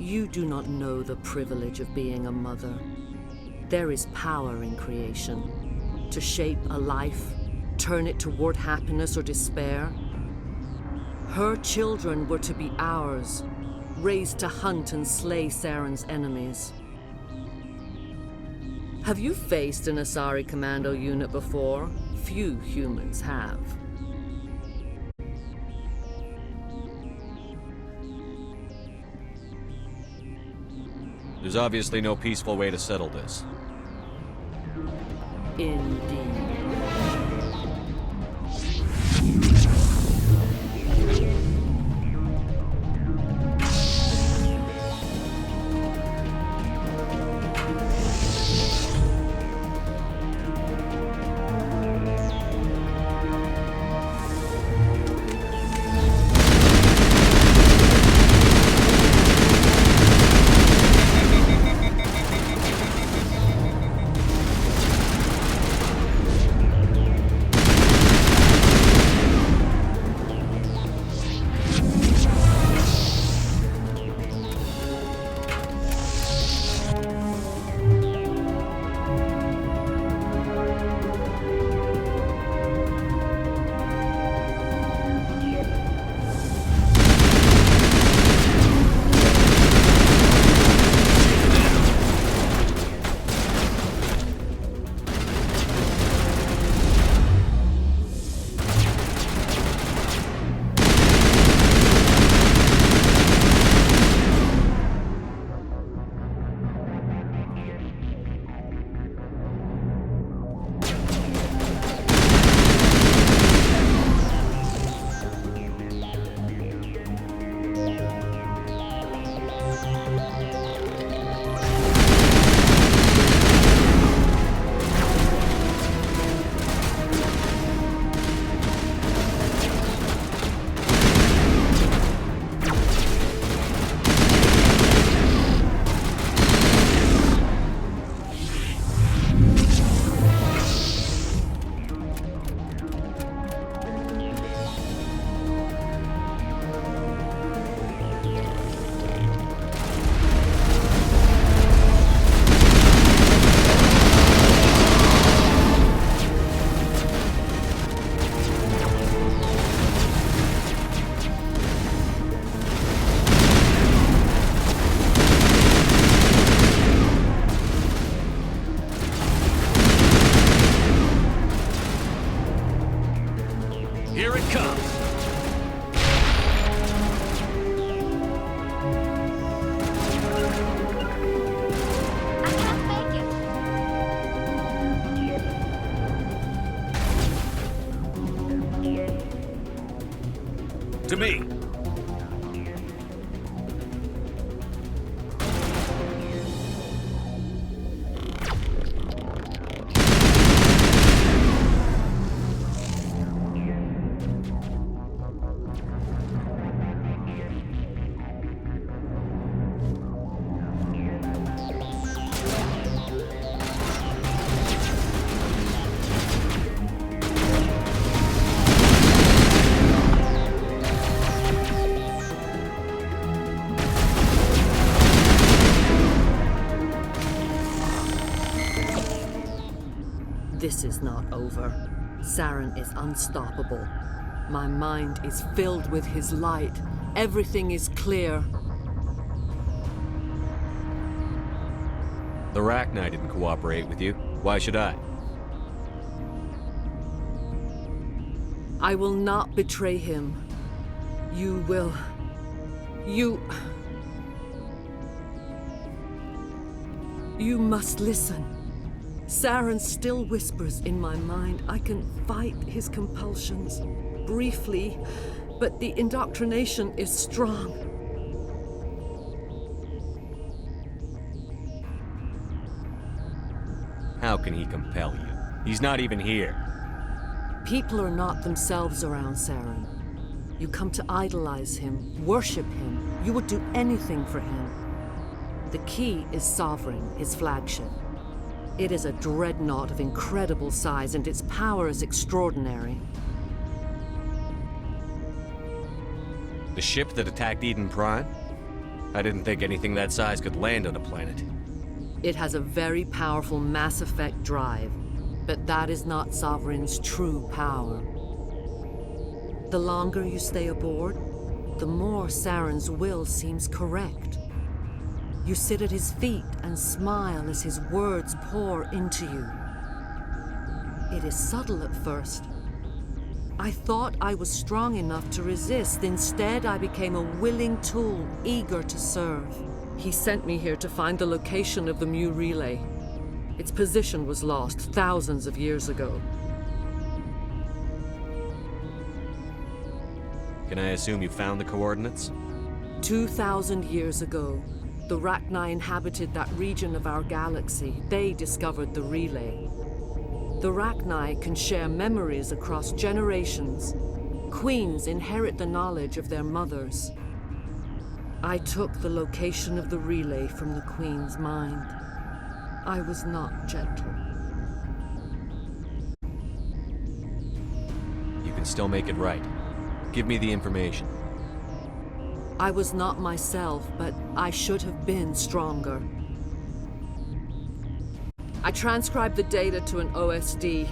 You do not know the privilege of being a mother. There is power in creation. To shape a life, turn it toward happiness or despair. Her children were to be ours, raised to hunt and slay Saren's enemies. Have you faced an Asari commando unit before? Few humans have. There's obviously no peaceful way to settle this. Indeed. Here it comes! I can't make it. To me! This is not over. Saren is unstoppable. My mind is filled with his light. Everything is clear. The Rachni didn't cooperate with you. Why should I? I will not betray him. You will... You must listen. Saren still whispers in my mind. I can fight his compulsions, briefly, but the indoctrination is strong. How can he compel you? He's not even here. People are not themselves around Saren. You come to idolize him, worship him. You would do anything for him. The key is Sovereign, his flagship. It is a dreadnought of incredible size, and its power is extraordinary. The ship that attacked Eden Prime? I didn't think anything that size could land on a planet. It has a very powerful Mass Effect drive, but that is not Sovereign's true power. The longer you stay aboard, the more Saren's will seems correct. You sit at his feet and smile as his words pour into you. It is subtle at first. I thought I was strong enough to resist. Instead, I became a willing tool, eager to serve. He sent me here to find the location of the Mu relay. Its position was lost thousands of years ago. Can I assume you found the coordinates? 2,000 years ago, the Rachni inhabited that region of our galaxy. They discovered the relay. The Rachni can share memories across generations. Queens inherit the knowledge of their mothers. I took the location of the relay from the Queen's mind. I was not gentle. You can still make it right. Give me the information. I was not myself, but I should have been stronger. I transcribed the data to an OSD.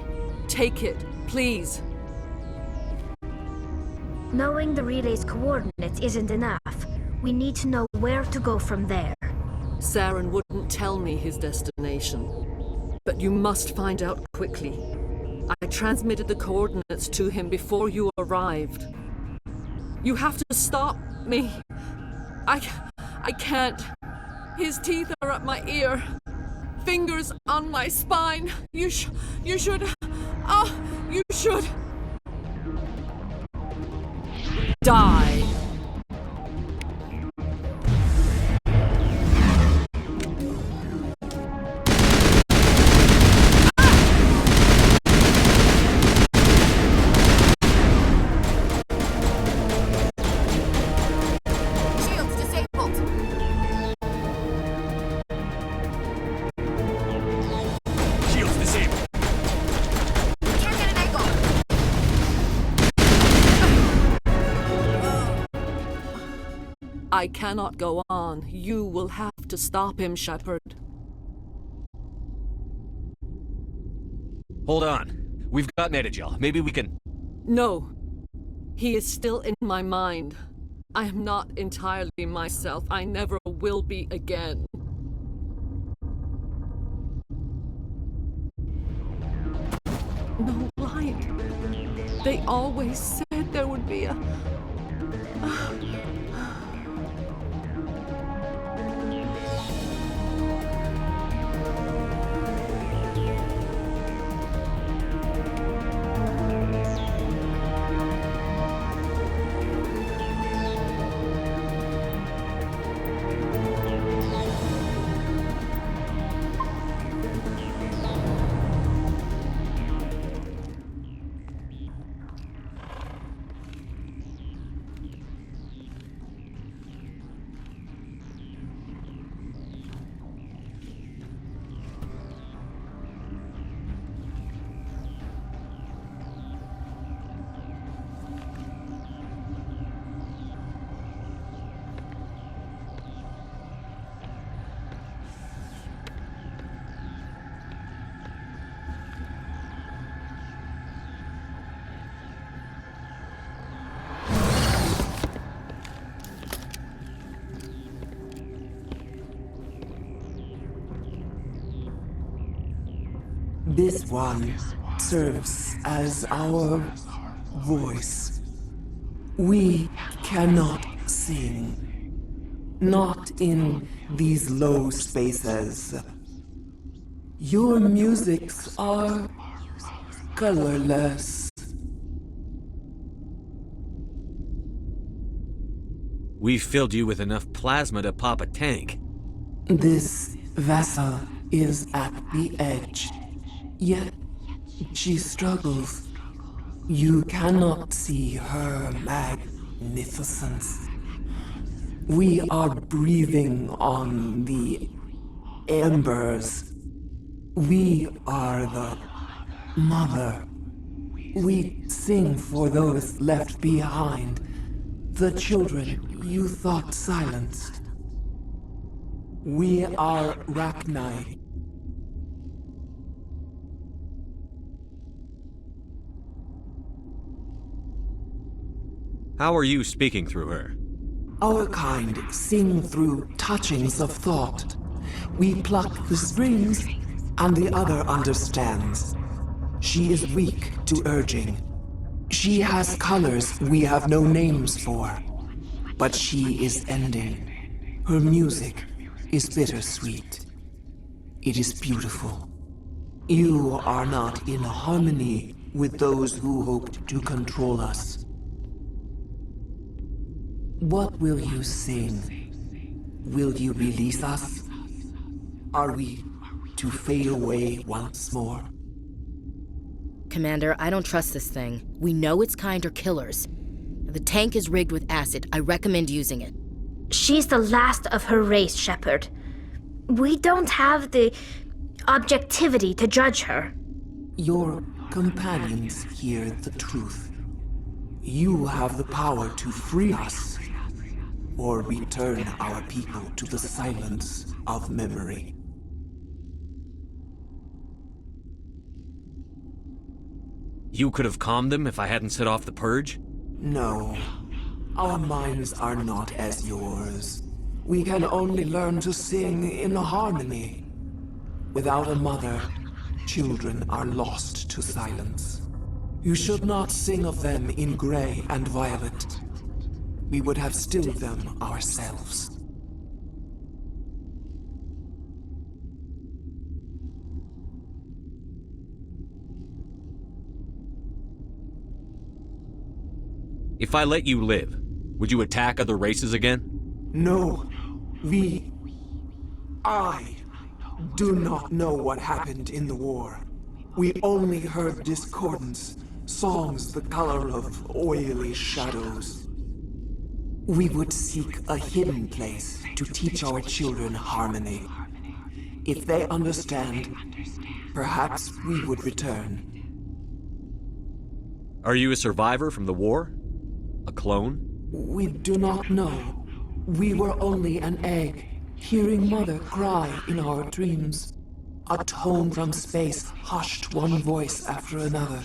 Take it, please. Knowing the relay's coordinates isn't enough. We need to know where to go from there. Saren wouldn't tell me his destination. But you must find out quickly. I transmitted the coordinates to him before you arrived. You have to stop me. I can't. His teeth are at my ear. Fingers on my spine. You should. You should. Die. Shields disabled. Shields disabled. Can't get an angle. I cannot go on. You will have to stop him, Shepard. Hold on. We've got Netagel. Maybe we can... No. He is still in my mind. I am not entirely myself. I never will be again. No light. They always said there would be a... This one serves as our voice. We cannot sing. Not in these low spaces. Your musics are colorless. We filled you with enough plasma to pop a tank. This vessel is at the edge. Yet, she struggles. You cannot see her magnificence. We are breathing on the embers. We are the mother. We sing for those left behind, the children you thought silenced. We are Rachni. How are you speaking through her? Our kind sing through touchings of thought. We pluck the strings, and the other understands. She is weak to urging. She has colors we have no names for. But she is ending. Her music is bittersweet. It is beautiful. You are not in harmony with those who hoped to control us. What will you sing? Will you release us? Are we to fade away once more? Commander, I don't trust this thing. We know its kind are killers. The tank is rigged with acid. I recommend using it. She's the last of her race, Shepard. We don't have the objectivity to judge her. Your companions hear the truth. You have the power to free us, or return our people to the silence of memory. You could have calmed them if I hadn't set off the purge? No, our minds are not as yours. We can only learn to sing in harmony. Without a mother, children are lost to silence. You should not sing of them in gray and violet. We would have stilled them ourselves. If I let you live, would you attack other races again? No, I do not know what happened in the war. We only heard discordance, songs the color of oily shadows. We would seek a hidden place to teach our children harmony. If they understand, perhaps we would return. Are you a survivor from the war? A clone? We do not know. We were only an egg, hearing Mother cry in our dreams. A tone from space hushed one voice after another.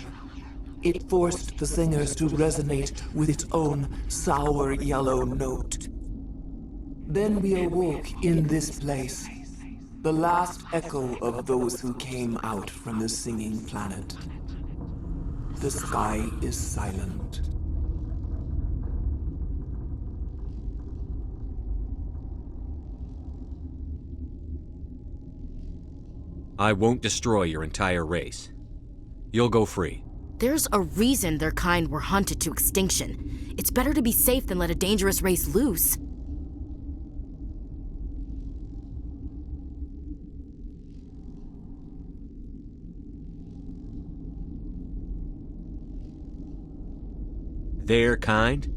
It forced the singers to resonate with its own sour yellow note. Then we awoke in this place, the last echo of those who came out from the singing planet. The sky is silent. I won't destroy your entire race. You'll go free. There's a reason their kind were hunted to extinction. It's better to be safe than let a dangerous race loose. Their kind?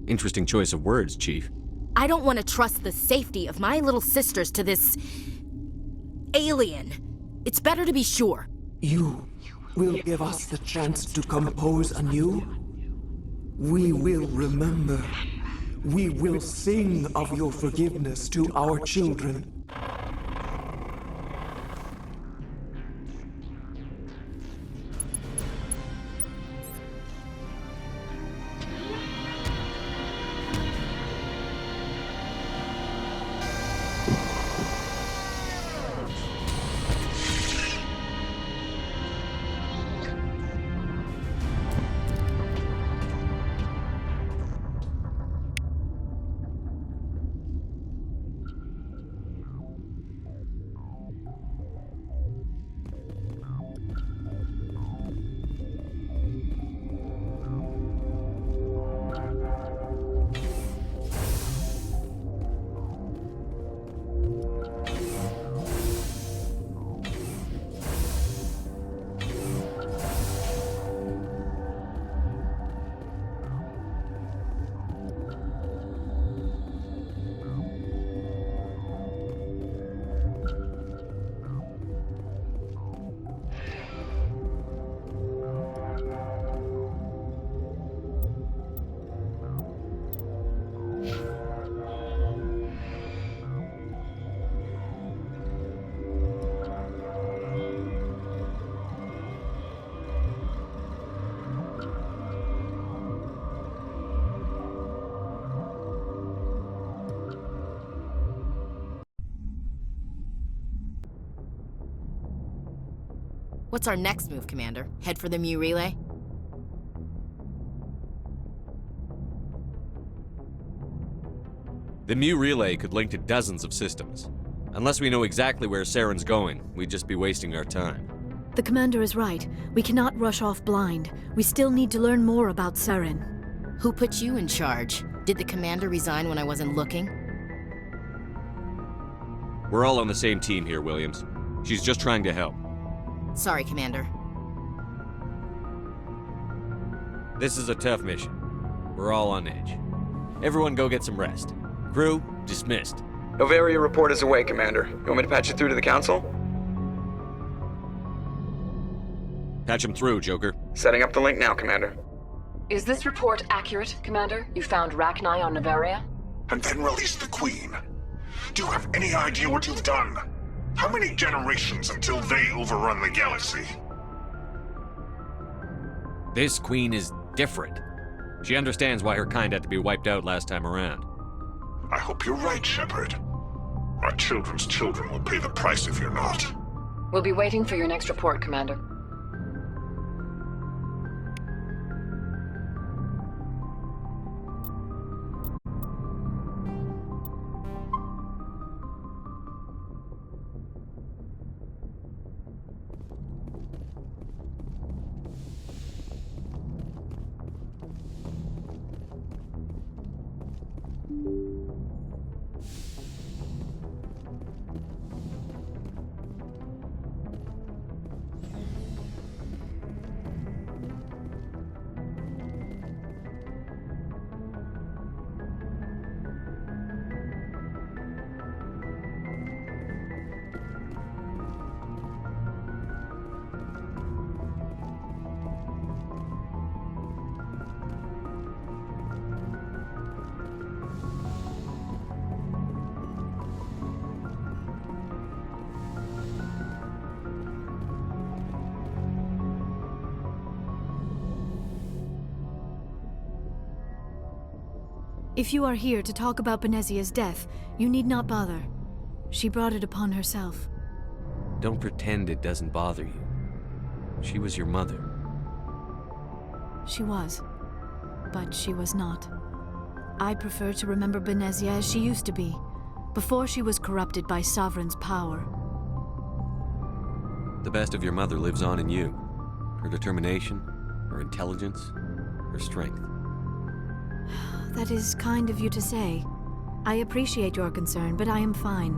Interesting choice of words, Chief. I don't want to trust the safety of my little sisters to this alien. It's better to be sure. You will give us the chance to compose anew? We will remember. We will sing of your forgiveness to our children. What's our next move, Commander? Head for the Mu relay? The Mu relay could link to dozens of systems. Unless we know exactly where Saren's going, we'd just be wasting our time. The commander is right. We cannot rush off blind. We still need to learn more about Saren. Who put you in charge? Did the commander resign when I wasn't looking? We're all on the same team here, Williams. She's just trying to help. Sorry, Commander. This is a tough mission. We're all on edge. Everyone go get some rest. Crew, dismissed. Novaria report is away, Commander. You want me to patch it through to the Council? Patch him through, Joker. Setting up the link now, Commander. Is this report accurate, Commander? You found Rachni on Novaria? And then released the Queen. Do you have any idea what you've done? How many generations until they overrun the galaxy? This Queen is different. She understands why her kind had to be wiped out last time around. I hope you're right, Shepard. Our children's children will pay the price if you're not. We'll be waiting for your next report, Commander. If you are here to talk about Benezia's death, you need not bother. She brought it upon herself. Don't pretend it doesn't bother you. She was your mother. She was. But she was not. I prefer to remember Benezia as she used to be, before she was corrupted by Sovereign's power. The best of your mother lives on in you. Her determination, her intelligence, her strength. That is kind of you to say. I appreciate your concern, but I am fine.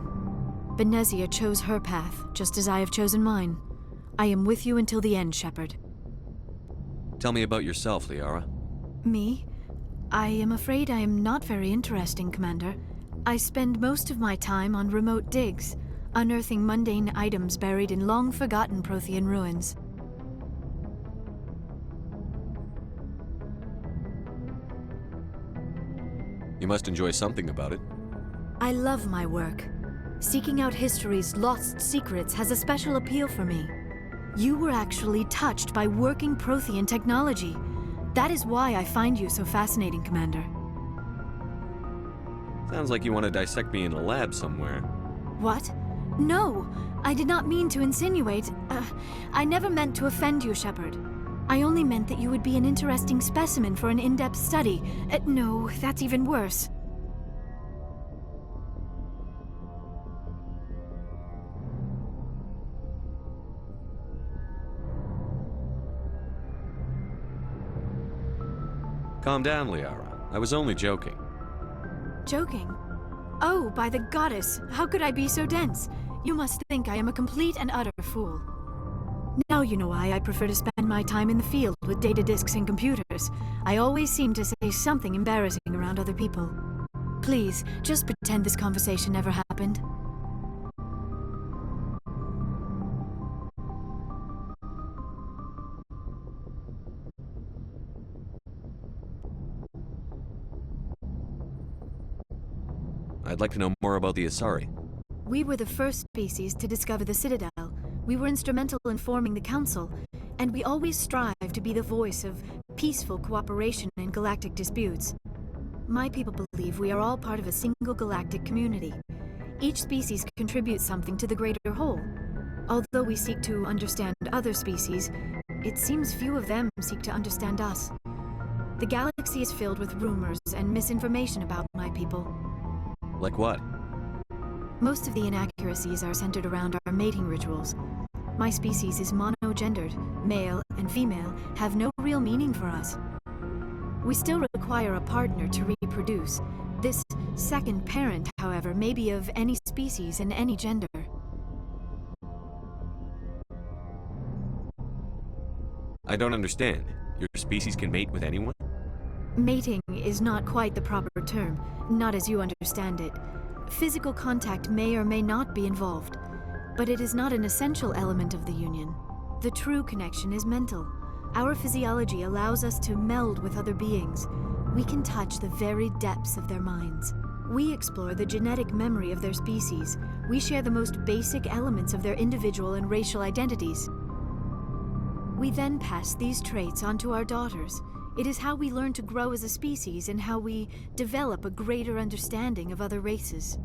Benezia chose her path, just as I have chosen mine. I am with you until the end, Shepard. Tell me about yourself, Liara. Me? I am afraid I am not very interesting, Commander. I spend most of my time on remote digs, unearthing mundane items buried in long-forgotten Prothean ruins. You must enjoy something about it. I love my work. Seeking out history's lost secrets has a special appeal for me. You were actually touched by working Prothean technology. That is why I find you so fascinating, Commander. Sounds like you want to dissect me in a lab somewhere. What? No! I did not mean to insinuate. I never meant to offend you, Shepard. I only meant that you would be an interesting specimen for an in-depth study. No, that's even worse. Calm down, Liara. I was only joking. Joking? Oh, by the goddess, how could I be so dense? You must think I am a complete and utter fool. Now you know why I prefer to spend my time in the field with data disks and computers. I always seem to say something embarrassing around other people. Please, just pretend this conversation never happened. I'd like to know more about the Asari. We were the first species to discover the Citadel. We were instrumental in forming the Council, and we always strive to be the voice of peaceful cooperation in galactic disputes. My people believe we are all part of a single galactic community. Each species contributes something to the greater whole. Although we seek to understand other species, it seems few of them seek to understand us. The galaxy is filled with rumors and misinformation about my people. Like what? Most of the inaccuracies are centered around our mating rituals. My species is monogendered. Male and female have no real meaning for us. We still require a partner to reproduce. This second parent, however, may be of any species and any gender. I don't understand. Your species can mate with anyone? Mating is not quite the proper term, not as you understand it. Physical contact may or may not be involved, but it is not an essential element of the union. The true connection is mental. Our physiology allows us to meld with other beings. We can touch the very depths of their minds. We explore the genetic memory of their species. We share the most basic elements of their individual and racial identities. We then pass these traits on to our daughters. It is how we learn to grow as a species and how we develop a greater understanding of other races.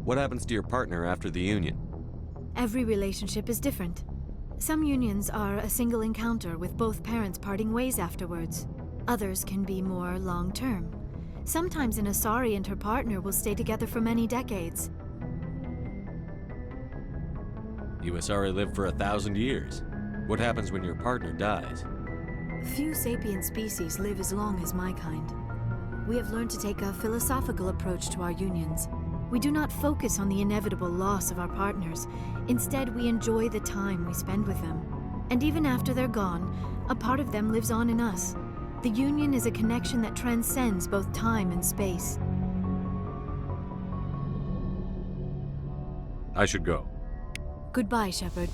What happens to your partner after the union? Every relationship is different. Some unions are a single encounter with both parents parting ways afterwards. Others can be more long-term. Sometimes an Asari and her partner will stay together for many decades. You Asari live for 1,000 years. What happens when your partner dies? Few sapient species live as long as my kind. We have learned to take a philosophical approach to our unions. We do not focus on the inevitable loss of our partners. Instead, we enjoy the time we spend with them. And even after they're gone, a part of them lives on in us. The union is a connection that transcends both time and space. I should go. Goodbye, Shepard.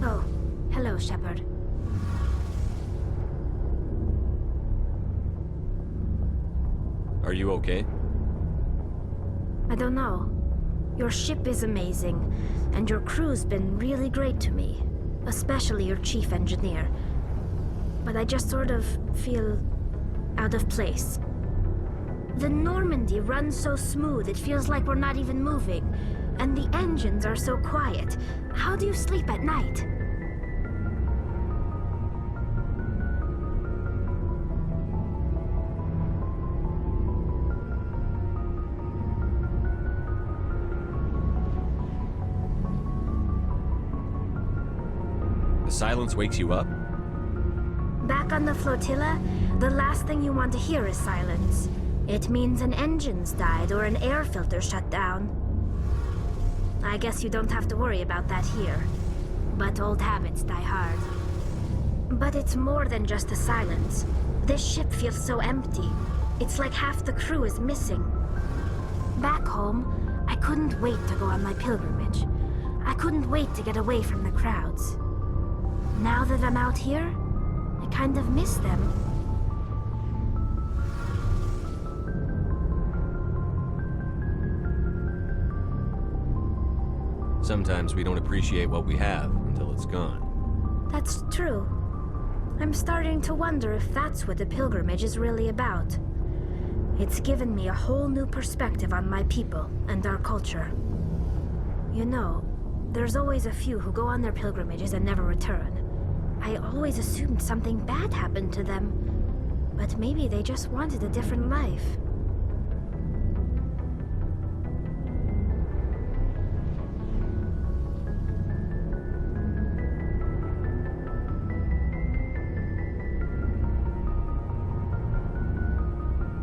Oh, hello, Shepard. Are you okay? I don't know. Your ship is amazing, and your crew's been really great to me, especially your chief engineer. But I just sort of feel out of place. The Normandy runs so smooth it feels like we're not even moving, and the engines are so quiet. How do you sleep at night? The silence wakes you up? Back on the flotilla, the last thing you want to hear is silence. It means an engine's died or an air filter shut down. I guess you don't have to worry about that here. But old habits die hard. But it's more than just the silence. This ship feels so empty. It's like half the crew is missing. Back home, I couldn't wait to go on my pilgrimage. I couldn't wait to get away from the crowds. Now that I'm out here, I kind of miss them. Sometimes we don't appreciate what we have until it's gone. That's true. I'm starting to wonder if that's what the pilgrimage is really about. It's given me a whole new perspective on my people and our culture. You know, there's always a few who go on their pilgrimages and never return. I always assumed something bad happened to them, but maybe they just wanted a different life.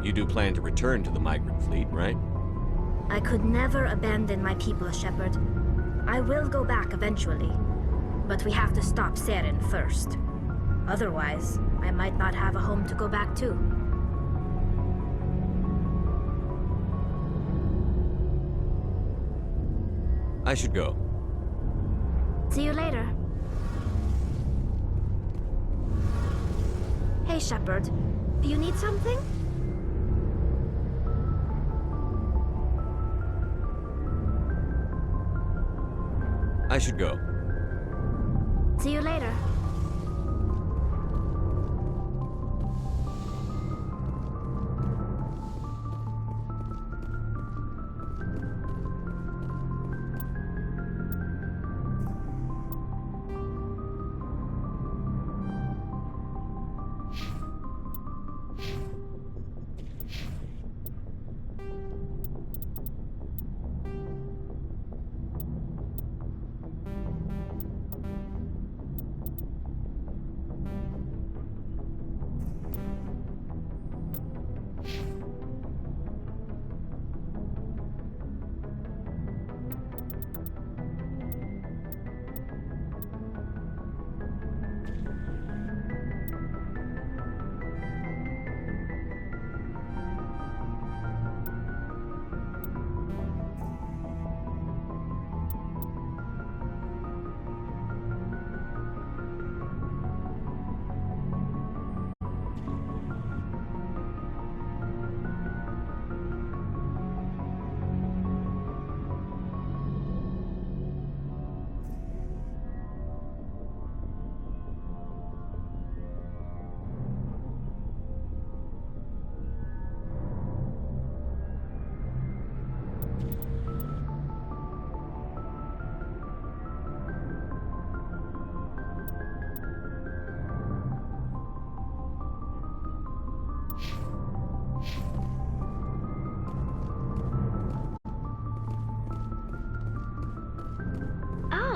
You do plan to return to the migrant fleet, right? I could never abandon my people, Shepard. I will go back eventually, but we have to stop Saren first. Otherwise, I might not have a home to go back to. I should go. See you later. Hey, Shepard. Do you need something? I should go. See you later.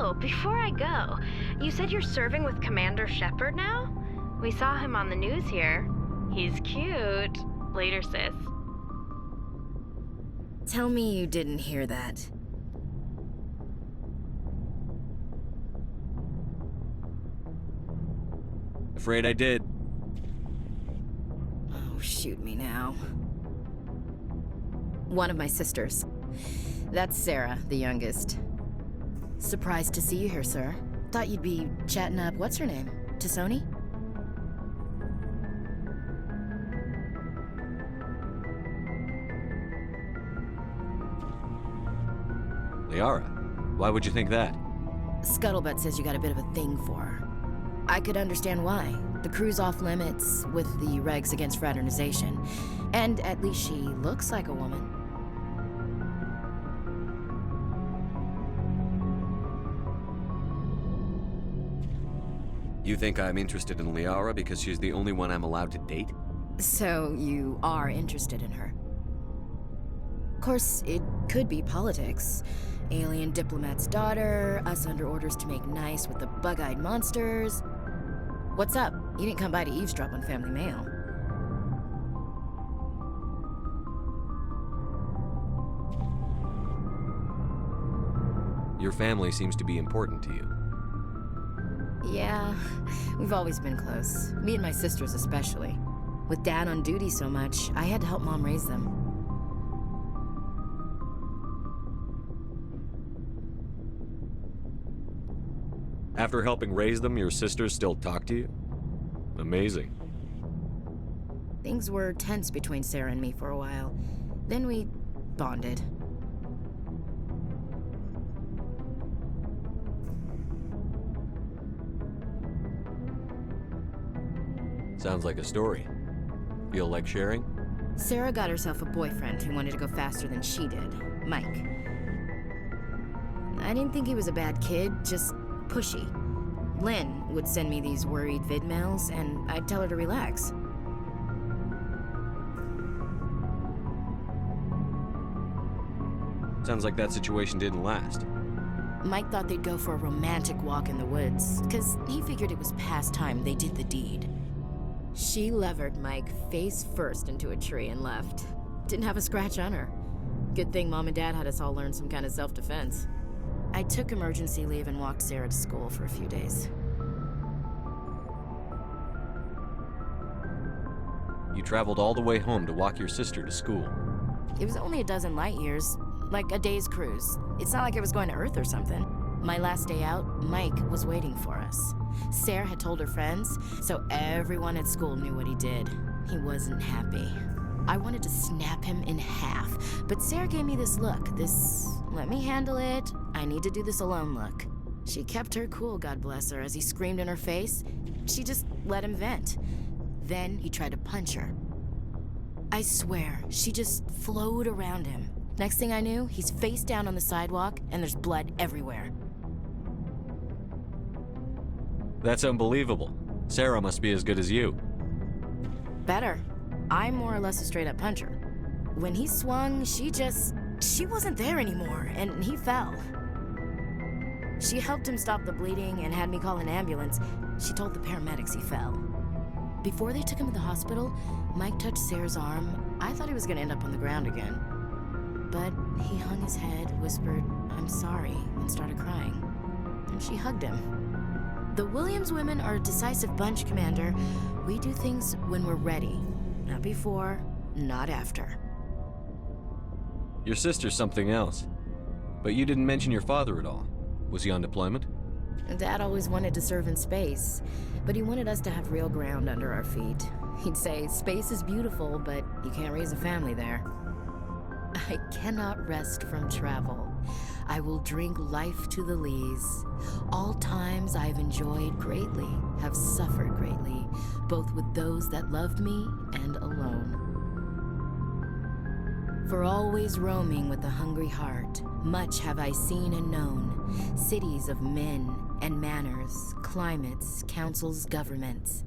Oh, before I go, you said you're serving with Commander Shepard now? We saw him on the news here. He's cute. Later, sis. Tell me you didn't hear that. Afraid I did. Oh, shoot me now. One of my sisters. That's Sarah, the youngest. Surprised to see you here, sir. Thought you'd be chatting up, what's her name? Tassoni? Liara, why would you think that? Scuttlebutt says you got a bit of a thing for her. I could understand why. The crew's off limits with the regs against fraternization. And at least she looks like a woman. You think I'm interested in Liara because she's the only one I'm allowed to date? So you are interested in her? Of course, it could be politics. Alien diplomat's daughter, us under orders to make nice with the bug-eyed monsters. What's up? You didn't come by to eavesdrop on Family Mail. Your family seems to be important to you. Yeah, we've always been close. Me and my sisters especially. With Dad on duty so much, I had to help Mom raise them. After helping raise them, your sisters still talk to you? Amazing. Things were tense between Sarah and me for a while. Then we bonded. Sounds like a story. Feel like sharing? Sarah got herself a boyfriend who wanted to go faster than she did, Mike. I didn't think he was a bad kid, just pushy. Lynn would send me these worried vid mails, and I'd tell her to relax. Sounds like that situation didn't last. Mike thought they'd go for a romantic walk in the woods, because he figured it was past time they did the deed. She levered Mike face first into a tree and left. Didn't have a scratch on her. Good thing Mom and Dad had us all learn some kind of self-defense. I took emergency leave and walked Sarah to school for a few days. You traveled all the way home to walk your sister to school. It was only a dozen light years. like a day's cruise. It's not like I was going to Earth or something. My last day out, Mike was waiting for us. Sarah had told her friends, so everyone at school knew what he did. He wasn't happy. I wanted to snap him in half, but Sarah gave me this look, this let me handle it, I need to do this alone look. She kept her cool, God bless her, as he screamed in her face. She just let him vent. Then he tried to punch her. I swear, she just flowed around him. Next thing I knew, he's face down on the sidewalk, and there's blood everywhere. That's unbelievable. Sarah must be as good as you. Better. I'm more or less a straight-up puncher. When he swung, she wasn't there anymore, and he fell. She helped him stop the bleeding and had me call an ambulance. She told the paramedics he fell. Before they took him to the hospital, Mike touched Sarah's arm. I thought he was gonna end up on the ground again. But he hung his head, whispered, "I'm sorry," and started crying. And she hugged him. The Williams women are a decisive bunch, Commander. We do things when we're ready. Not before, not after. Your sister's something else. But you didn't mention your father at all. Was he on deployment? Dad always wanted to serve in space, but he wanted us to have real ground under our feet. He'd say, space is beautiful, but you can't raise a family there. I cannot rest from travel. I will drink life to the lees. All times I've enjoyed greatly, have suffered greatly, both with those that loved me and alone. For always roaming with a hungry heart, much have I seen and known, cities of men and manners, climates, councils, governments.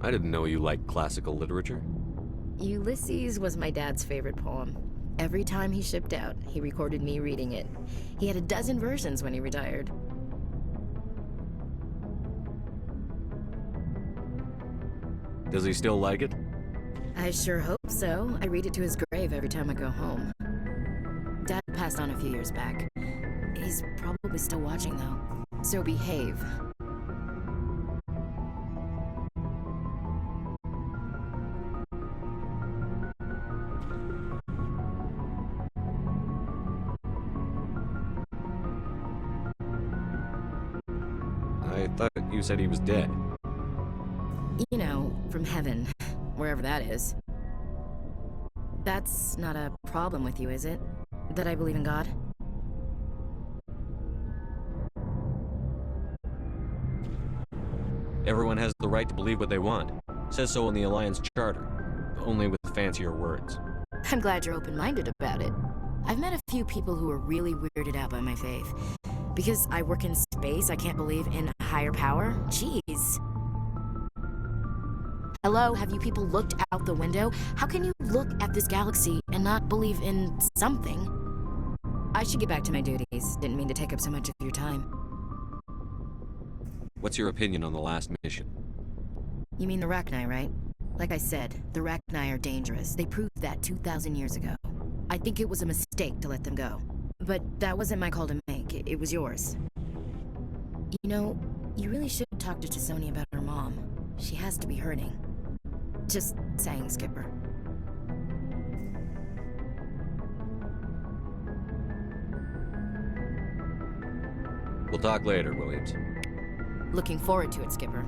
I didn't know you liked classical literature. Ulysses was my dad's favorite poem. Every time he shipped out, he recorded me reading it. He had a dozen versions when he retired. Does he still like it? I sure hope so. I read it to his grave every time I go home. Dad passed on a few years back. He's probably still watching, though. So behave. I thought you said he was dead. You know, from heaven, wherever that is. That's not a problem with you, is it? That I believe in God? Everyone has the right to believe what they want. Says so in the Alliance Charter. Only with fancier words. I'm glad you're open-minded about it. I've met a few people who are really weirded out by my faith. Because I work in space, I can't believe in a higher power? Jeez. Hello, have you people looked out the window? How can you look at this galaxy and not believe in something? I should get back to my duties. Didn't mean to take up so much of your time. What's your opinion on the last mission? You mean the Rachni, right? Like I said, the Rachni are dangerous. They proved that 2,000 years ago. I think it was a mistake to let them go. But that wasn't my call to make. It was yours. You know, you really should talk to Chisoni about her mom. She has to be hurting. Just saying, Skipper. We'll talk later, Williams. Looking forward to it, Skipper.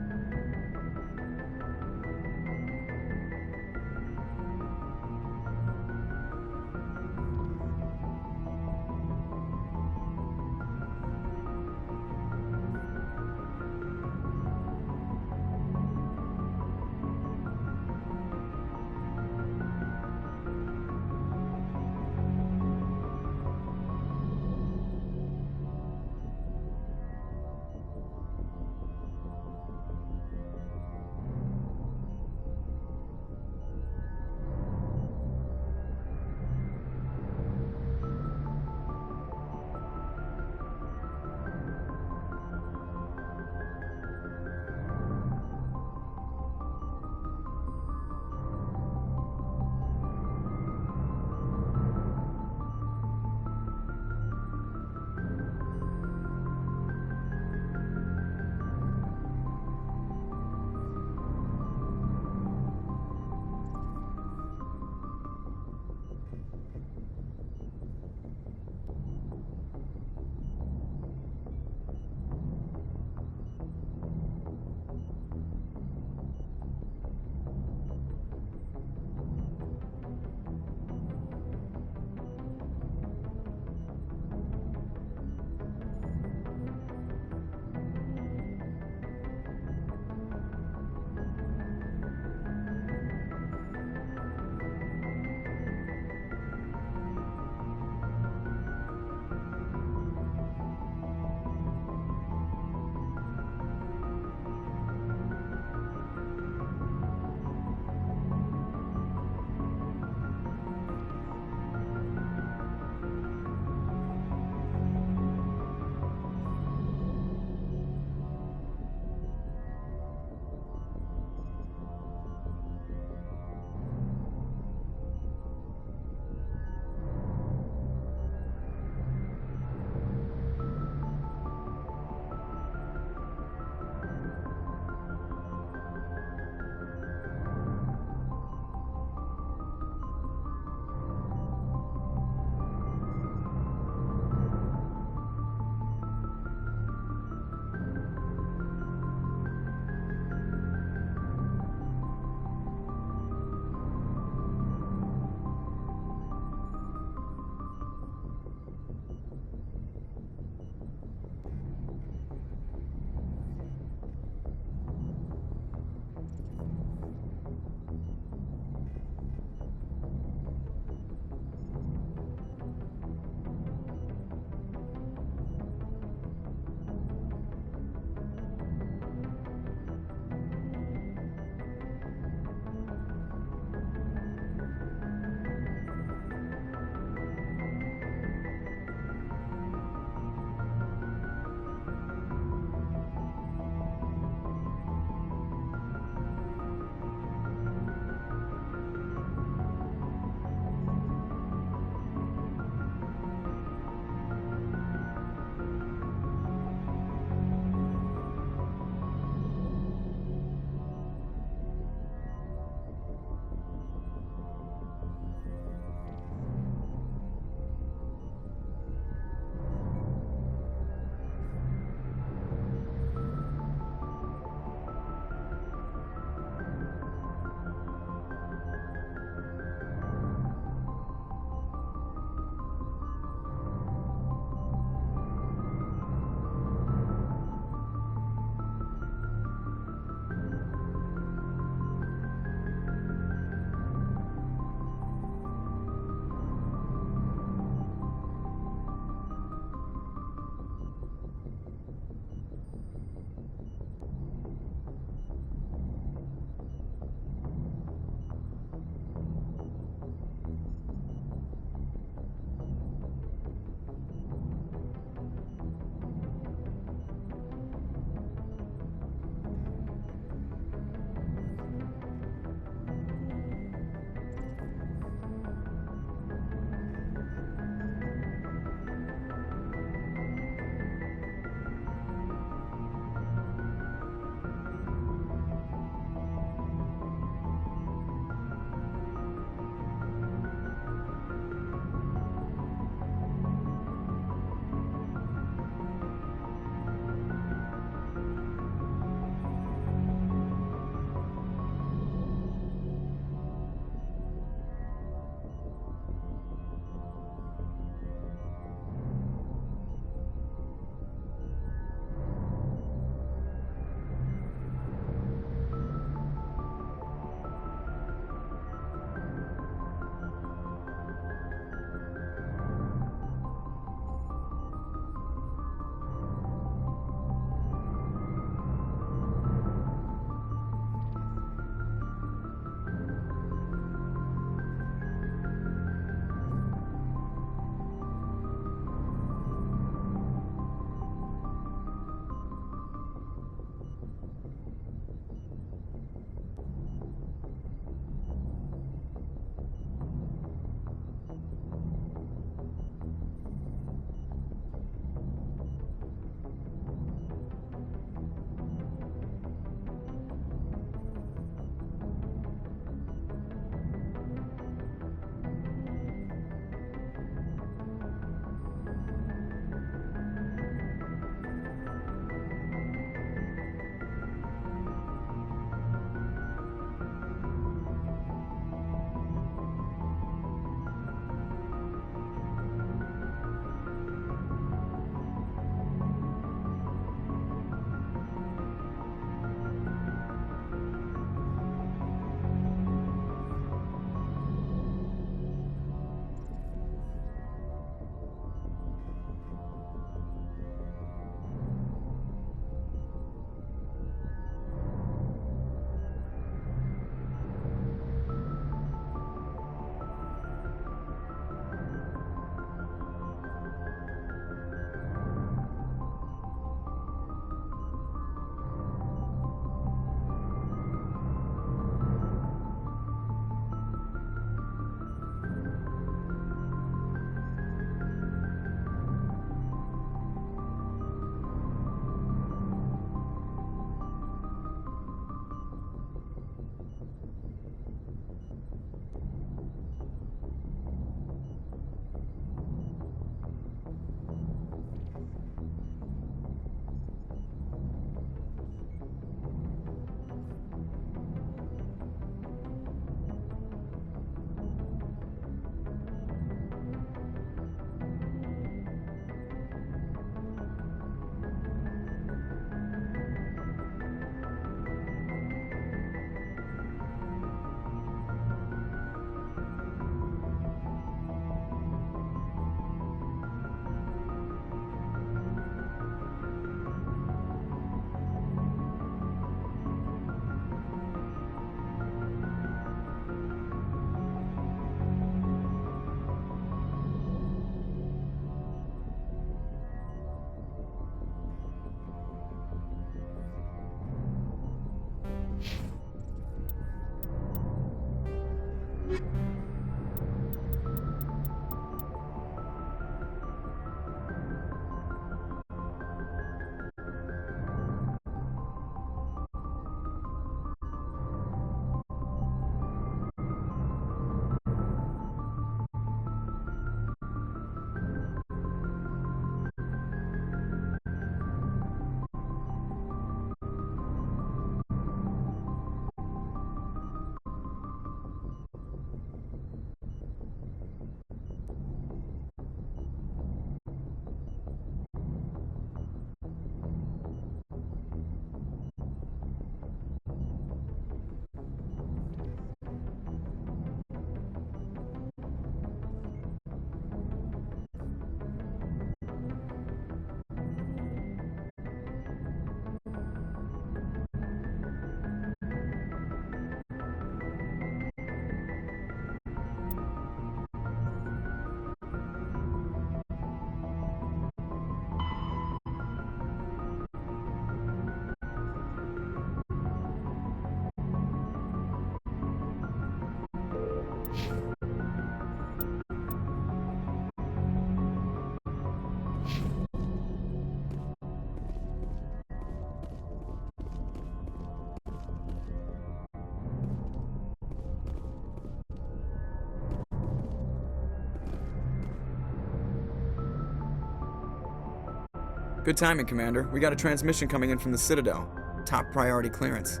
Good timing, Commander. We got a transmission coming in from the Citadel. Top priority clearance.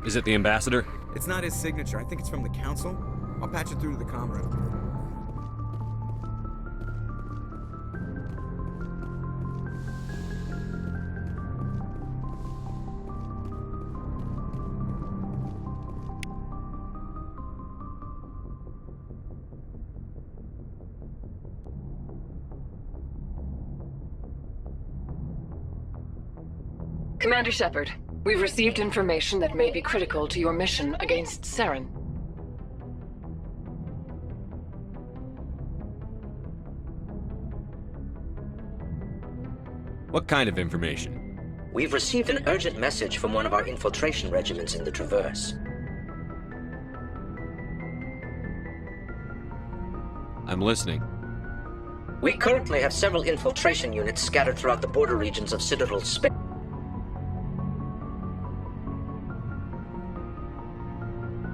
Is it the ambassador? It's not his signature. I think it's from the Council. I'll patch it through to the comm room. Commander Shepard, we've received information that may be critical to your mission against Saren. What kind of information? We've received an urgent message from one of our infiltration regiments in the Traverse. I'm listening. We currently have several infiltration units scattered throughout the border regions of Citadel space.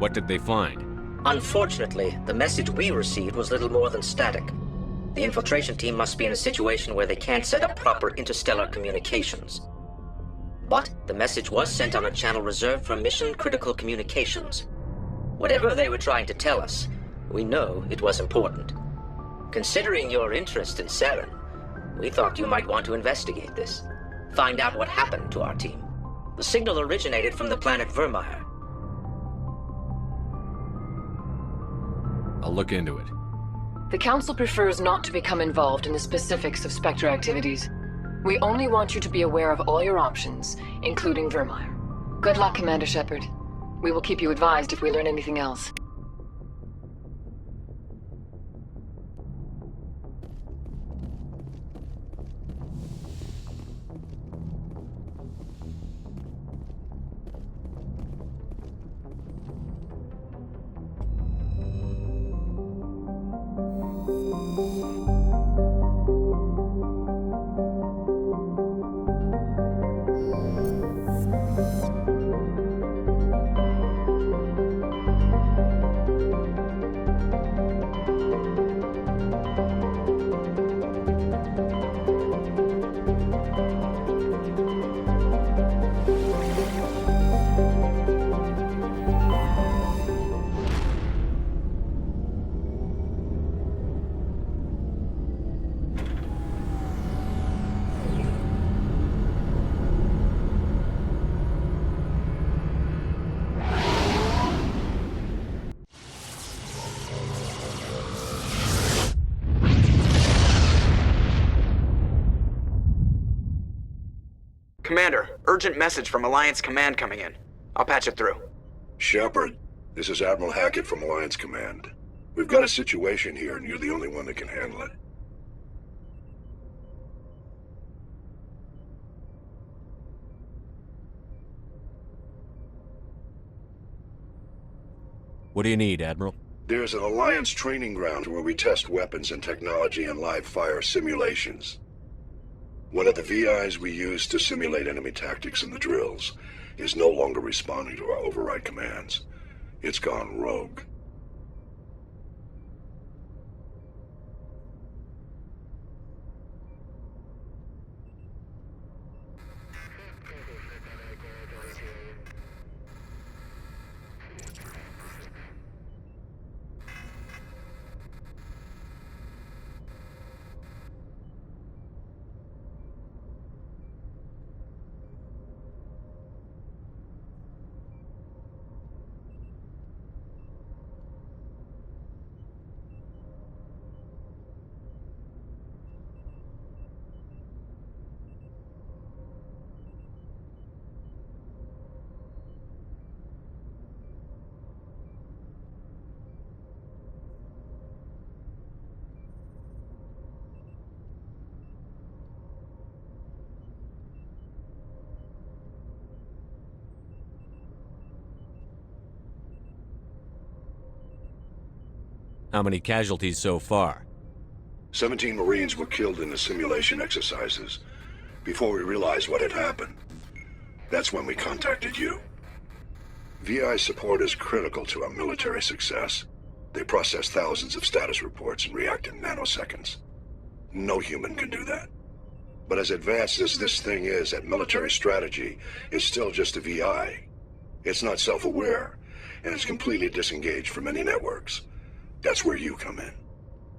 What did they find? Unfortunately, the message we received was little more than static. The infiltration team must be in a situation where they can't set up proper interstellar communications. But the message was sent on a channel reserved for mission-critical communications. Whatever they were trying to tell us, we know it was important. Considering your interest in Saren, we thought you might want to investigate this. Find out what happened to our team. The signal originated from the planet Vermeer. I'll look into it. The Council prefers not to become involved in the specifics of Spectre activities. We only want you to be aware of all your options, including Vermeer. Good luck, Commander Shepard. We will keep you advised if we learn anything else. Commander, urgent message from Alliance Command coming in. I'll patch it through. Shepard, this is Admiral Hackett from Alliance Command. We've got a situation here, and you're the only one that can handle it. What do you need, Admiral? There's an Alliance training ground where we test weapons and technology in live fire simulations. One of the VIs we use to simulate enemy tactics in the drills is no longer responding to our override commands. It's gone rogue. How many casualties so far? 17 Marines were killed in the simulation exercises before we realized what had happened. That's when we contacted you. VI support is critical to our military success. They process thousands of status reports and react in nanoseconds. No human can do that. But as advanced as this thing is at military strategy, it's still just a VI. It's not self-aware, and it's completely disengaged from any networks. That's where you come in.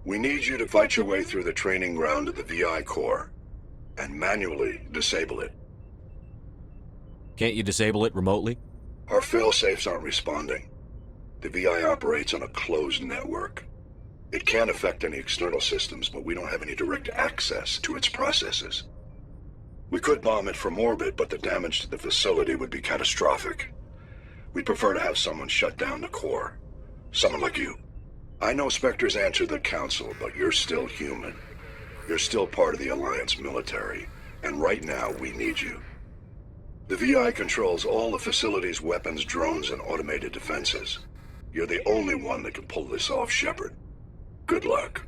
We need you to fight your way through the training ground of the VI core and manually disable it. Can't you disable it remotely? Our fail-safes aren't responding. The VI operates on a closed network. It can affect any external systems, but we don't have any direct access to its processes. We could bomb it from orbit, but the damage to the facility would be catastrophic. We'd prefer to have someone shut down the core. Someone like you. I know Spectres answer the Council, but you're still human. You're still part of the Alliance military, and right now we need you. The VI controls all the facility's weapons, drones, and automated defenses. You're the only one that can pull this off, Shepard. Good luck.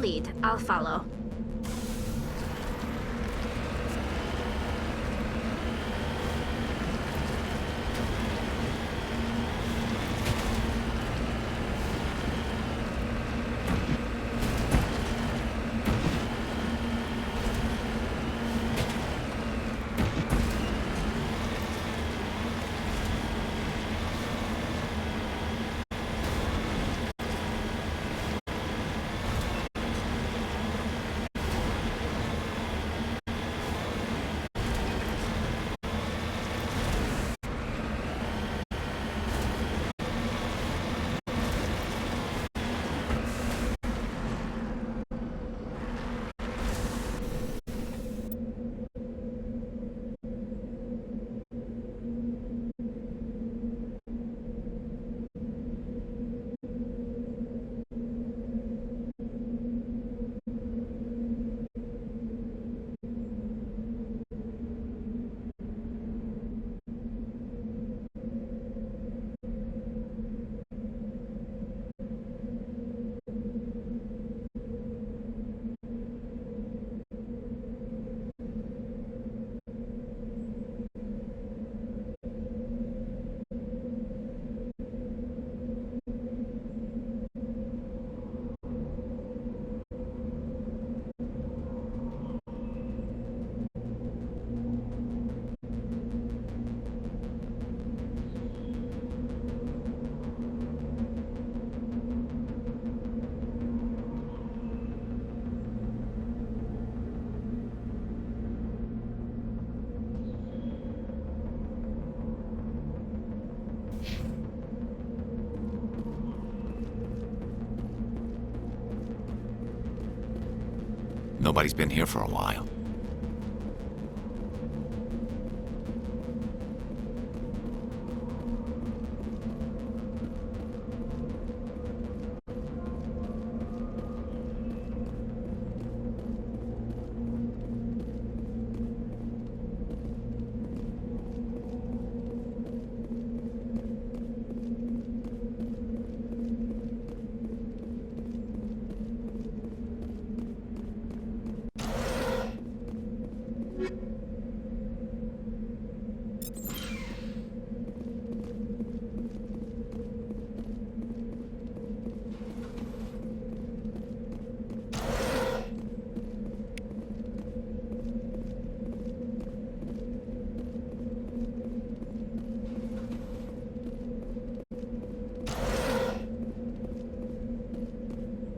lead. I'll follow. Nobody's been here for a while.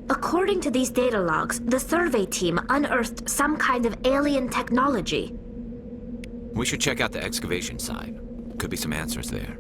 According to these data logs, the survey team unearthed some kind of alien technology. We should check out the excavation site. Could be some answers there.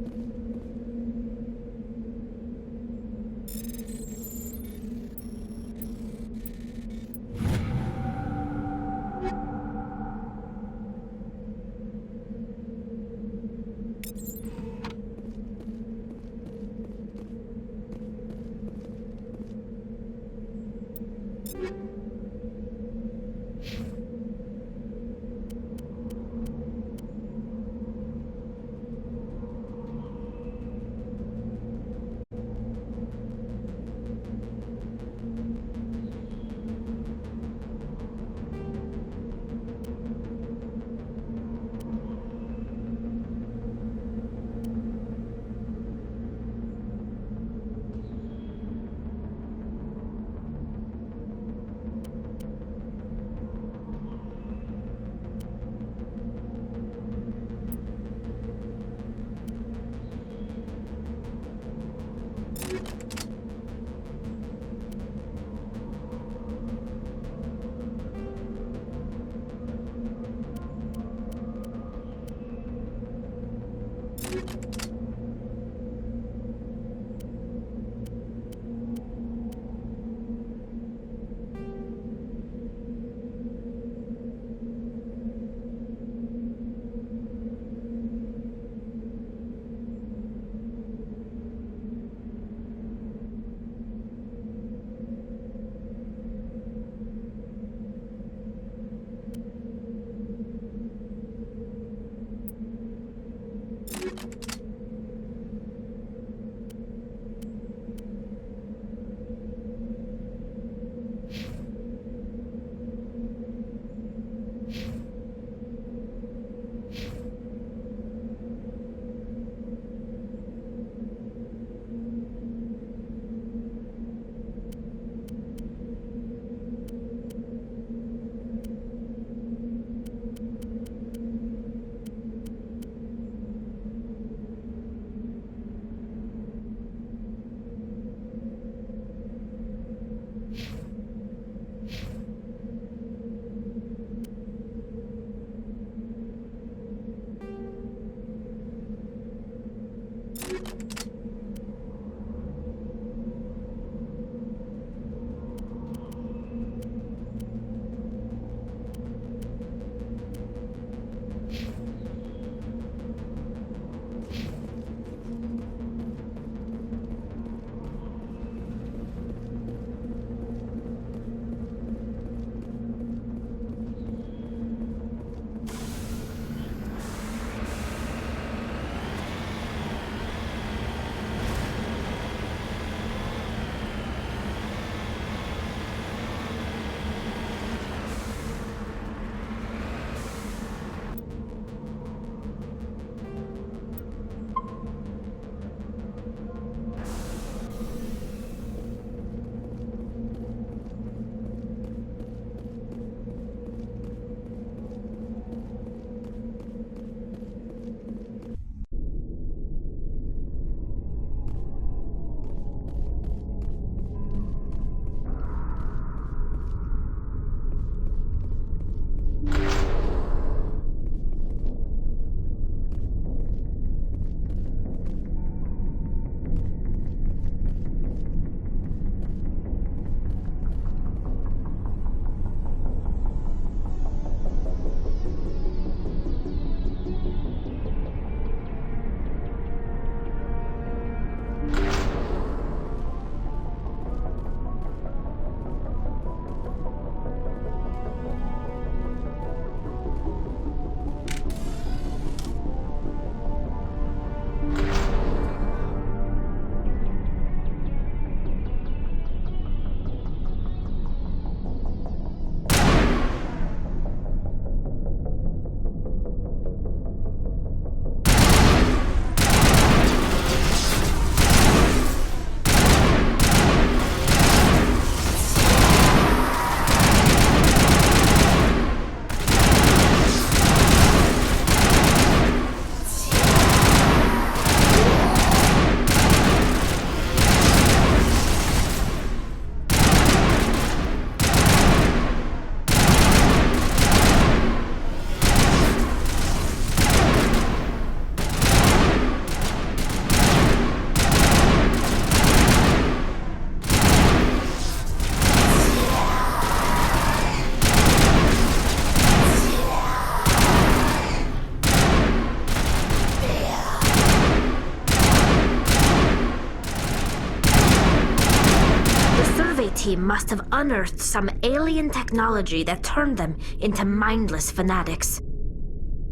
survey team must have unearthed some alien technology that turned them into mindless fanatics.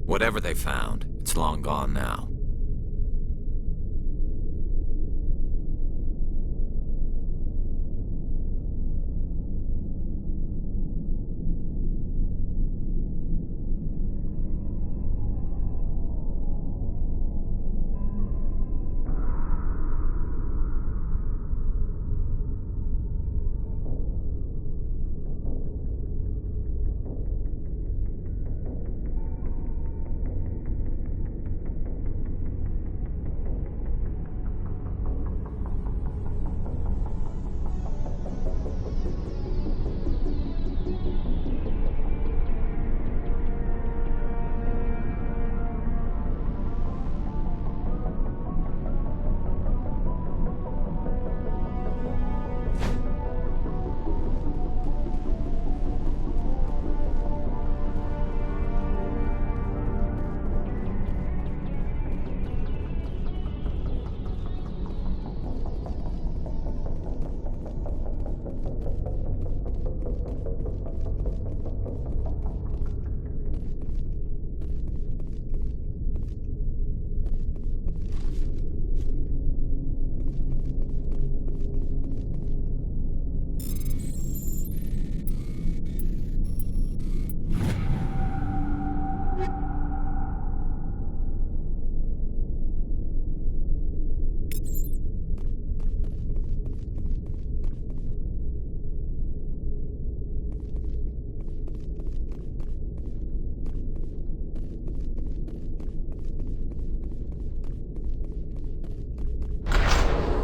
Whatever they found, it's long gone now.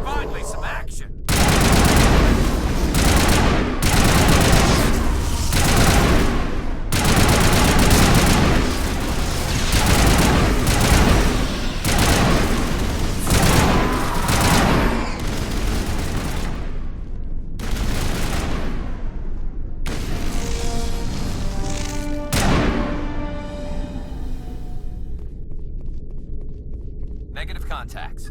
Finally, some action! Negative contacts.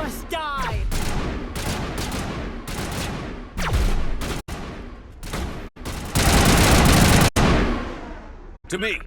must die! To me!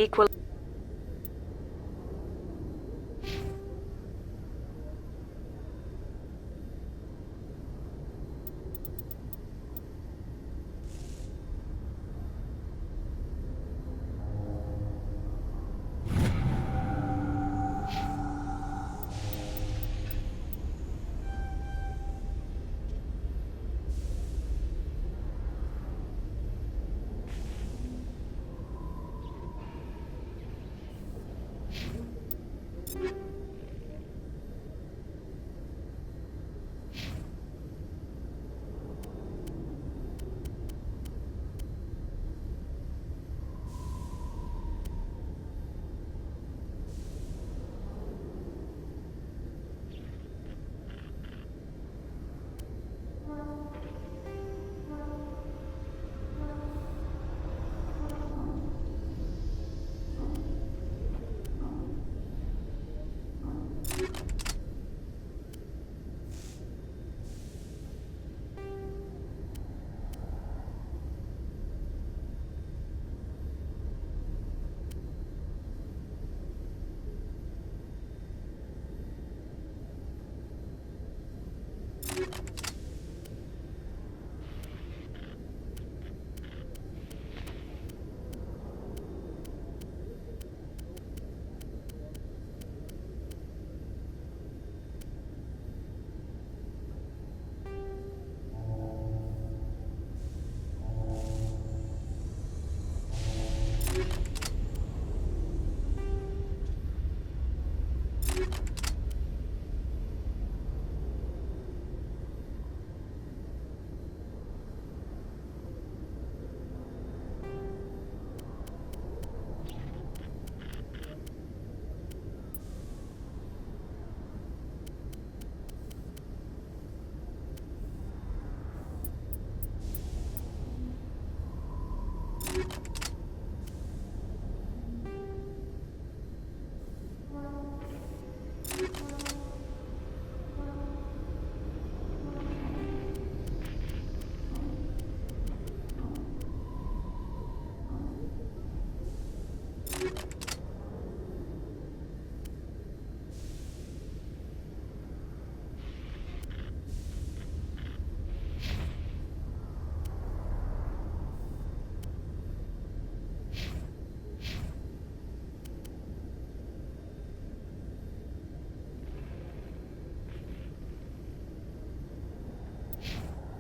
equal.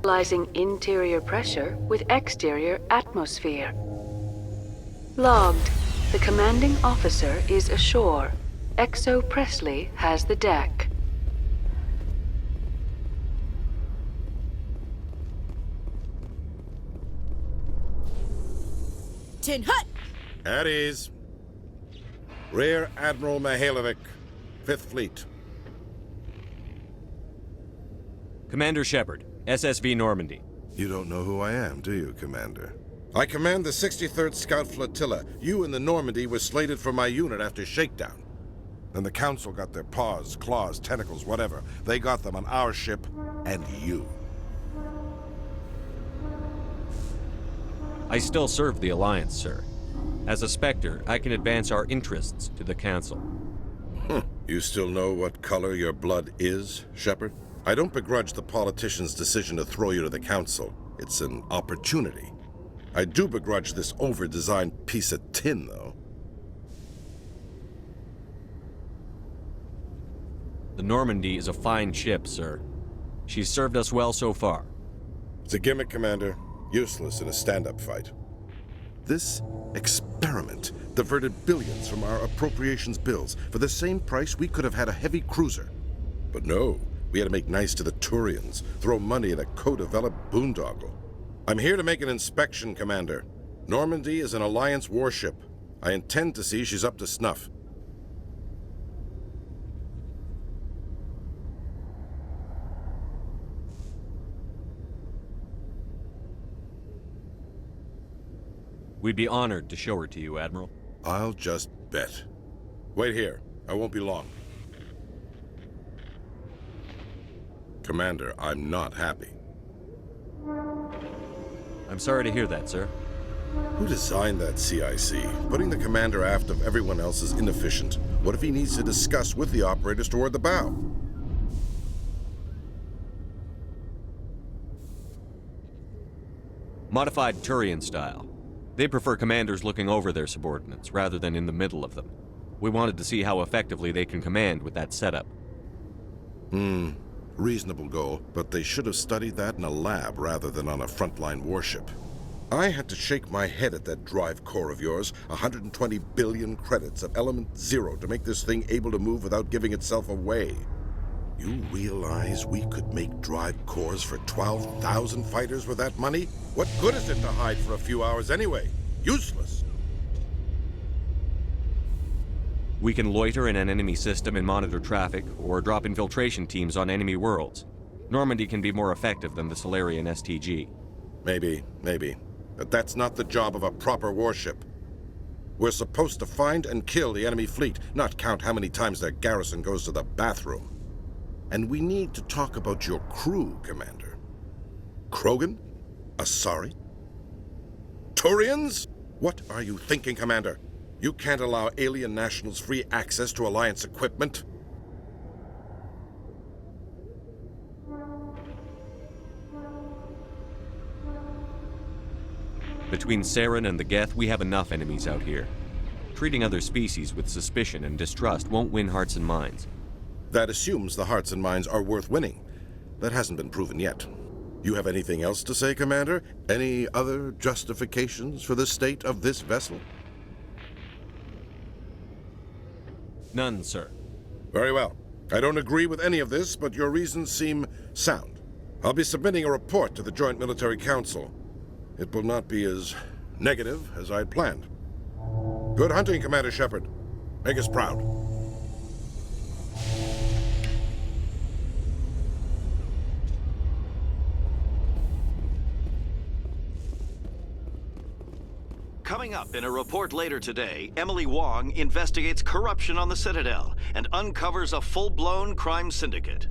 Equalizing interior pressure with exterior atmosphere. Logged. The commanding officer is ashore. Exo Presley has the deck. Tin Hut! At ease. Rear Admiral Mihailovic, 5th Fleet. Commander Shepard, SSV Normandy. You don't know who I am, do you, Commander? I command the 63rd Scout Flotilla. You and the Normandy were slated for my unit after shakedown. Then the Council got their paws, claws, tentacles, whatever. They got them on our ship, and you. I still serve the Alliance, sir. As a Spectre, I can advance our interests to the Council. You still know what color your blood is, Shepard? I don't begrudge the politician's decision to throw you to the Council. It's an opportunity. I do begrudge this over-designed piece of tin, though. The Normandy is a fine ship, sir. She's served us well so far. It's a gimmick, Commander. Useless in a stand-up fight. This experiment diverted billions from our appropriations bills. For the same price, we could have had a heavy cruiser. But no, we had to make nice to the Turians, throw money at a co-developed boondoggle. I'm here to make an inspection, Commander. Normandy is an Alliance warship. I intend to see she's up to snuff. We'd be honored to show her to you, Admiral. I'll just bet. Wait here. I won't be long. Commander, I'm not happy. I'm sorry to hear that, sir. Who designed that CIC? Putting the commander aft of everyone else is inefficient. What if he needs to discuss with the operators toward the bow? Modified Turian style. They prefer commanders looking over their subordinates, rather than in the middle of them. We wanted to see how effectively they can command with that setup. Reasonable goal, but they should have studied that in a lab rather than on a frontline warship. I had to shake my head at that drive core of yours. 120 billion credits of element 0 to make this thing able to move without giving itself away. You realize we could make drive cores for 12,000 fighters with that money? What good is it to hide for a few hours anyway? Useless. We can loiter in an enemy system and monitor traffic, or drop infiltration teams on enemy worlds. Normandy can be more effective than the Solarian STG. Maybe. But that's not the job of a proper warship. We're supposed to find and kill the enemy fleet, not count how many times their garrison goes to the bathroom. And we need to talk about your crew, Commander. Krogan? Asari? Turians? What are you thinking, Commander? You can't allow alien nationals free access to Alliance equipment. Between Saren and the Geth, we have enough enemies out here. Treating other species with suspicion and distrust won't win hearts and minds. That assumes the hearts and minds are worth winning. That hasn't been proven yet. You have anything else to say, Commander? Any other justifications for the state of this vessel? None, sir. Very well. I don't agree with any of this, but your reasons seem sound. I'll be submitting a report to the Joint Military Council. It will not be as negative as I'd planned. Good hunting, Commander Shepard. Make us proud. Coming up in a report later today, Emily Wong investigates corruption on the Citadel and uncovers a full-blown crime syndicate.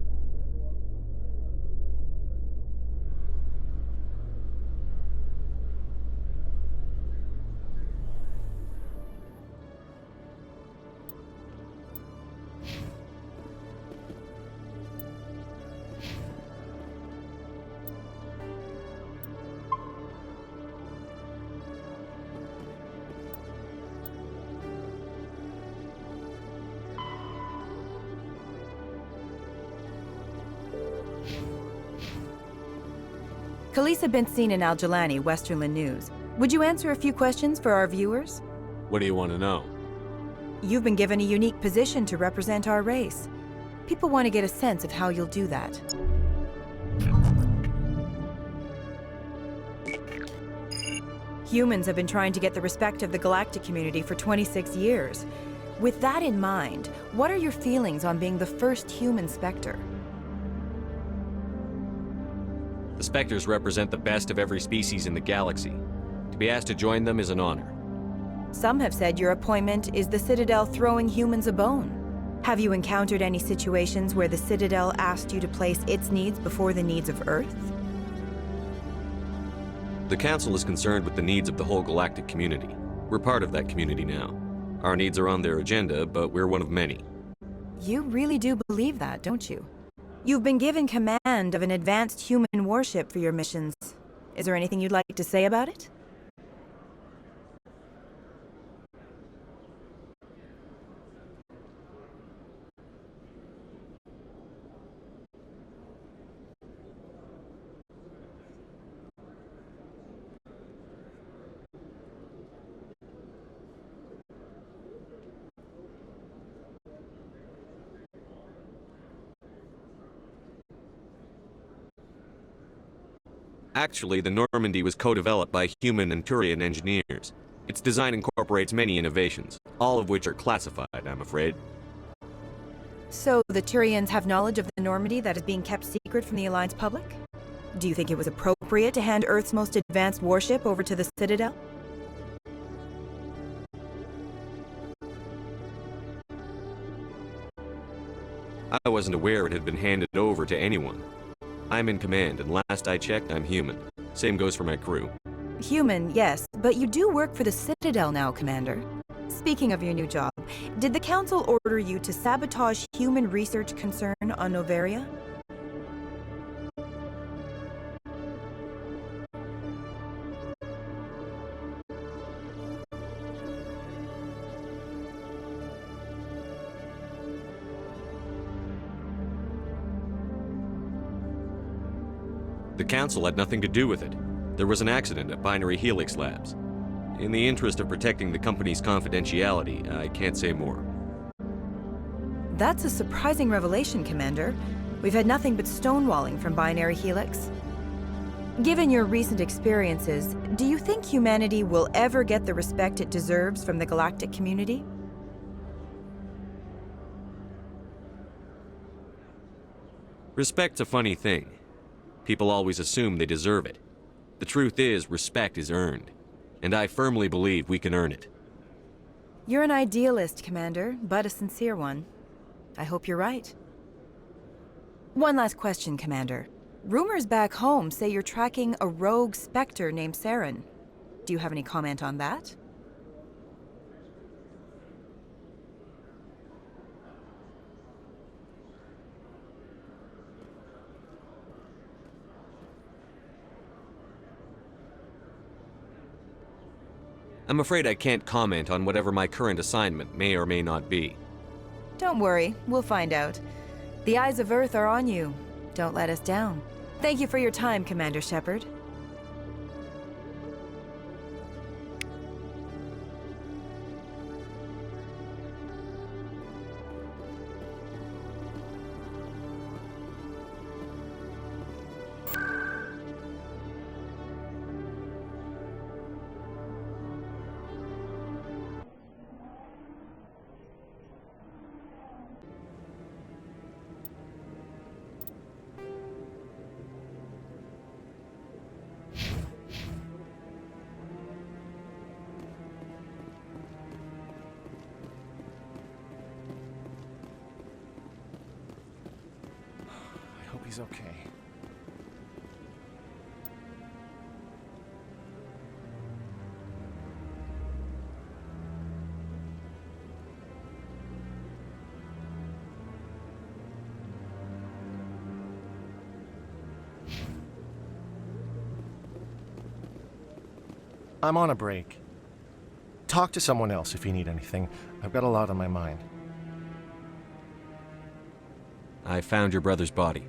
Khaleesa been seen in Al-Jalani, Westerland News. Would you answer a few questions for our viewers? What do you want to know? You've been given a unique position to represent our race. People want to get a sense of how you'll do that. Humans have been trying to get the respect of the galactic community for 26 years. With that in mind, what are your feelings on being the first human Spectre? The Spectres represent the best of every species in the galaxy. To be asked to join them is an honor. Some have said your appointment is the Citadel throwing humans a bone. Have you encountered any situations where the Citadel asked you to place its needs before the needs of Earth? The Council is concerned with the needs of the whole galactic community. We're part of that community now. Our needs are on their agenda, but we're one of many. You really do believe that, don't you? You've been given command of an advanced human warship for your missions. Is there anything you'd like to say about it? Actually, the Normandy was co-developed by human and Turian engineers. Its design incorporates many innovations, all of which are classified, I'm afraid. So, the Turians have knowledge of the Normandy that is being kept secret from the Alliance public? Do you think it was appropriate to hand Earth's most advanced warship over to the Citadel? I wasn't aware it had been handed over to anyone. I'm in command, and last I checked, I'm human. Same goes for my crew. Human, yes, but you do work for the Citadel now, Commander. Speaking of your new job, did the Council order you to sabotage human research concern on Noveria? The Council had nothing to do with it. There was an accident at Binary Helix Labs. In the interest of protecting the company's confidentiality, I can't say more. That's a surprising revelation, Commander. We've had nothing but stonewalling from Binary Helix. Given your recent experiences, do you think humanity will ever get the respect it deserves from the galactic community? Respect's a funny thing. People always assume they deserve it. The truth is, respect is earned. And I firmly believe we can earn it. You're an idealist, Commander, but a sincere one. I hope you're right. One last question, Commander. Rumors back home say you're tracking a rogue Spectre named Saren. Do you have any comment on that? I'm afraid I can't comment on whatever my current assignment may or may not be. Don't worry, we'll find out. The eyes of Earth are on you. Don't let us down. Thank you for your time, Commander Shepard. I hope he's okay. I'm on a break. Talk to someone else if you need anything. I've got a lot on my mind. I found your brother's body.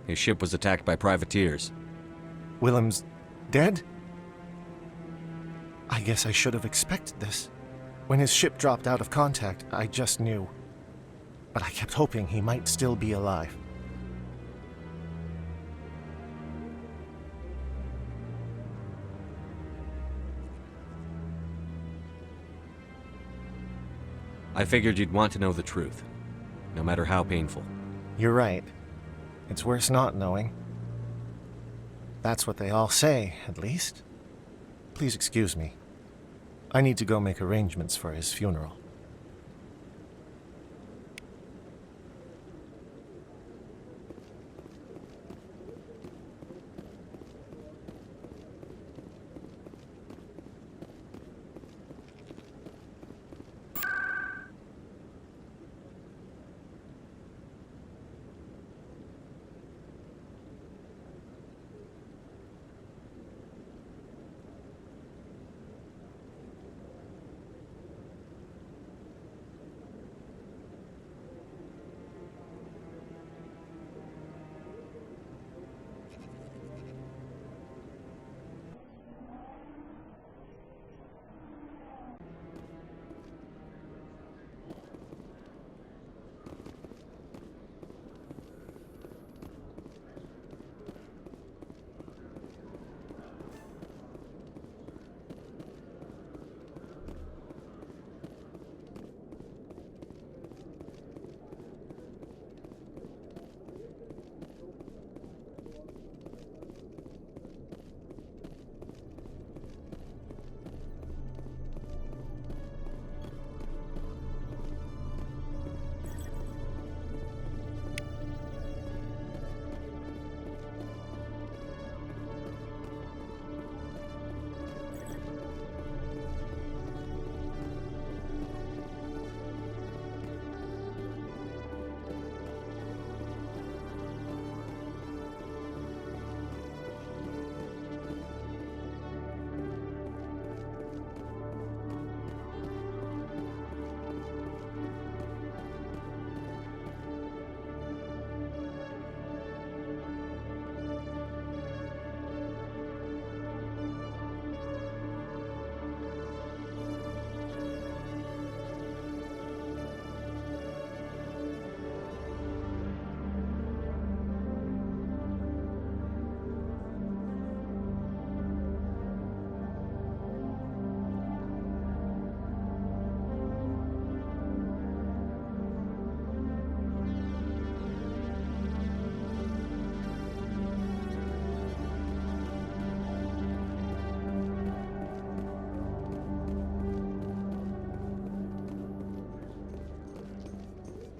His ship was attacked by privateers. Willem's dead? I guess I should have expected this. When his ship dropped out of contact, I just knew. But I kept hoping he might still be alive. I figured you'd want to know the truth, no matter how painful. You're right. It's worse not knowing. That's what they all say, at least. Please excuse me. I need to go make arrangements for his funeral.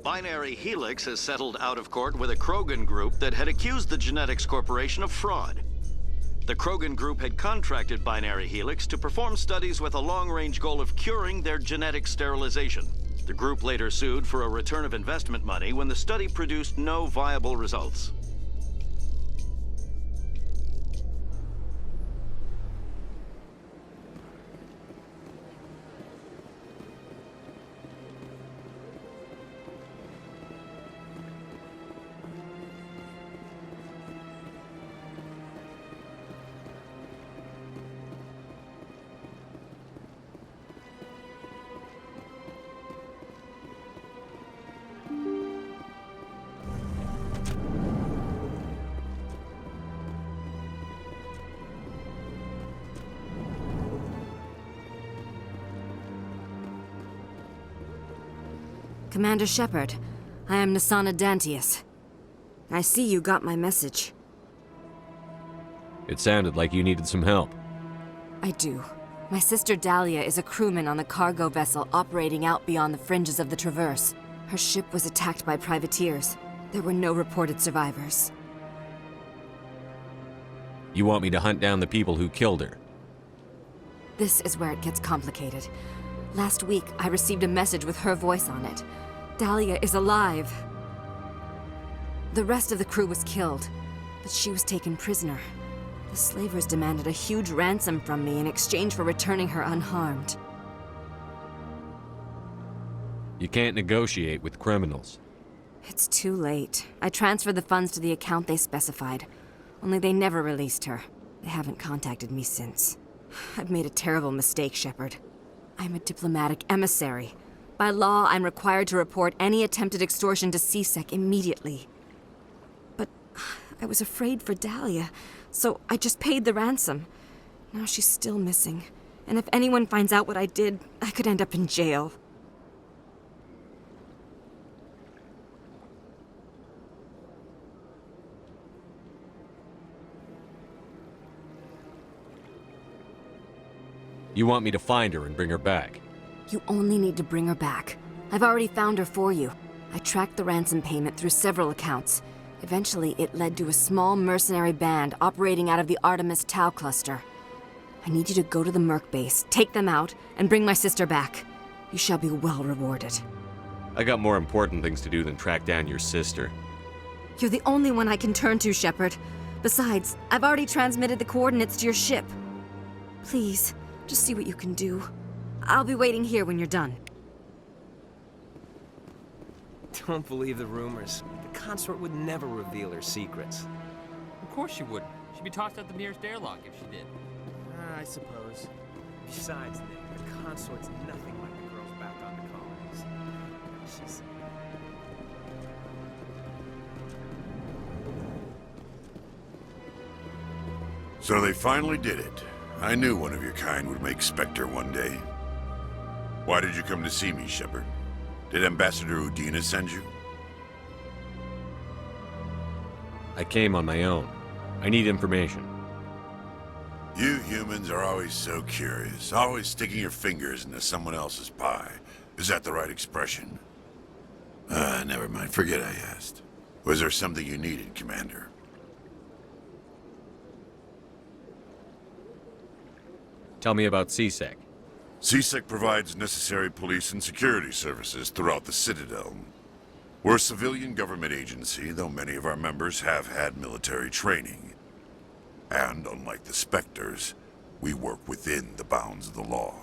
Binary Helix has settled out of court with a Krogan group that had accused the Genetics Corporation of fraud. The Krogan group had contracted Binary Helix to perform studies with a long-range goal of curing their genetic sterilization. The group later sued for a return of investment money when the study produced no viable results. Commander Shepard, I am Nasana Dantius. I see you got my message. It sounded like you needed some help. I do. My sister Dahlia is a crewman on the cargo vessel operating out beyond the fringes of the Traverse. Her ship was attacked by privateers. There were no reported survivors. You want me to hunt down the people who killed her? This is where it gets complicated. Last week, I received a message with her voice on it. Dahlia is alive. The rest of the crew was killed, but she was taken prisoner. The slavers demanded a huge ransom from me in exchange for returning her unharmed. You can't negotiate with criminals. It's too late. I transferred the funds to the account they specified. Only they never released her. They haven't contacted me since. I've made a terrible mistake, Shepard. I'm a diplomatic emissary. By law, I'm required to report any attempted extortion to CSEC immediately. But I was afraid for Dahlia, so I just paid the ransom. Now she's still missing. And if anyone finds out what I did, I could end up in jail. You want me to find her and bring her back? You only need to bring her back. I've already found her for you. I tracked the ransom payment through several accounts. Eventually, it led to a small mercenary band operating out of the Artemis Tau cluster. I need you to go to the Merc base, take them out, and bring my sister back. You shall be well rewarded. I got more important things to do than track down your sister. You're the only one I can turn to, Shepard. Besides, I've already transmitted the coordinates to your ship. Please, just see what you can do. I'll be waiting here when you're done. Don't believe the rumors. The consort would never reveal her secrets. Of course she wouldn't. She'd be tossed out the nearest airlock if she did. I suppose. Besides, Nick, the consort's nothing like the girls back on the colonies. She's... So they finally did it. I knew one of your kind would make Spectre one day. Why did you come to see me, Shepard? Did Ambassador Udina send you? I came on my own. I need information. You humans are always so curious, always sticking your fingers into someone else's pie. Is that the right expression? Never mind. Forget I asked. Was there something you needed, Commander? Tell me about CSEC. CSEC provides necessary police and security services throughout the Citadel. We're a civilian government agency, though many of our members have had military training. And unlike the Spectres, we work within the bounds of the law.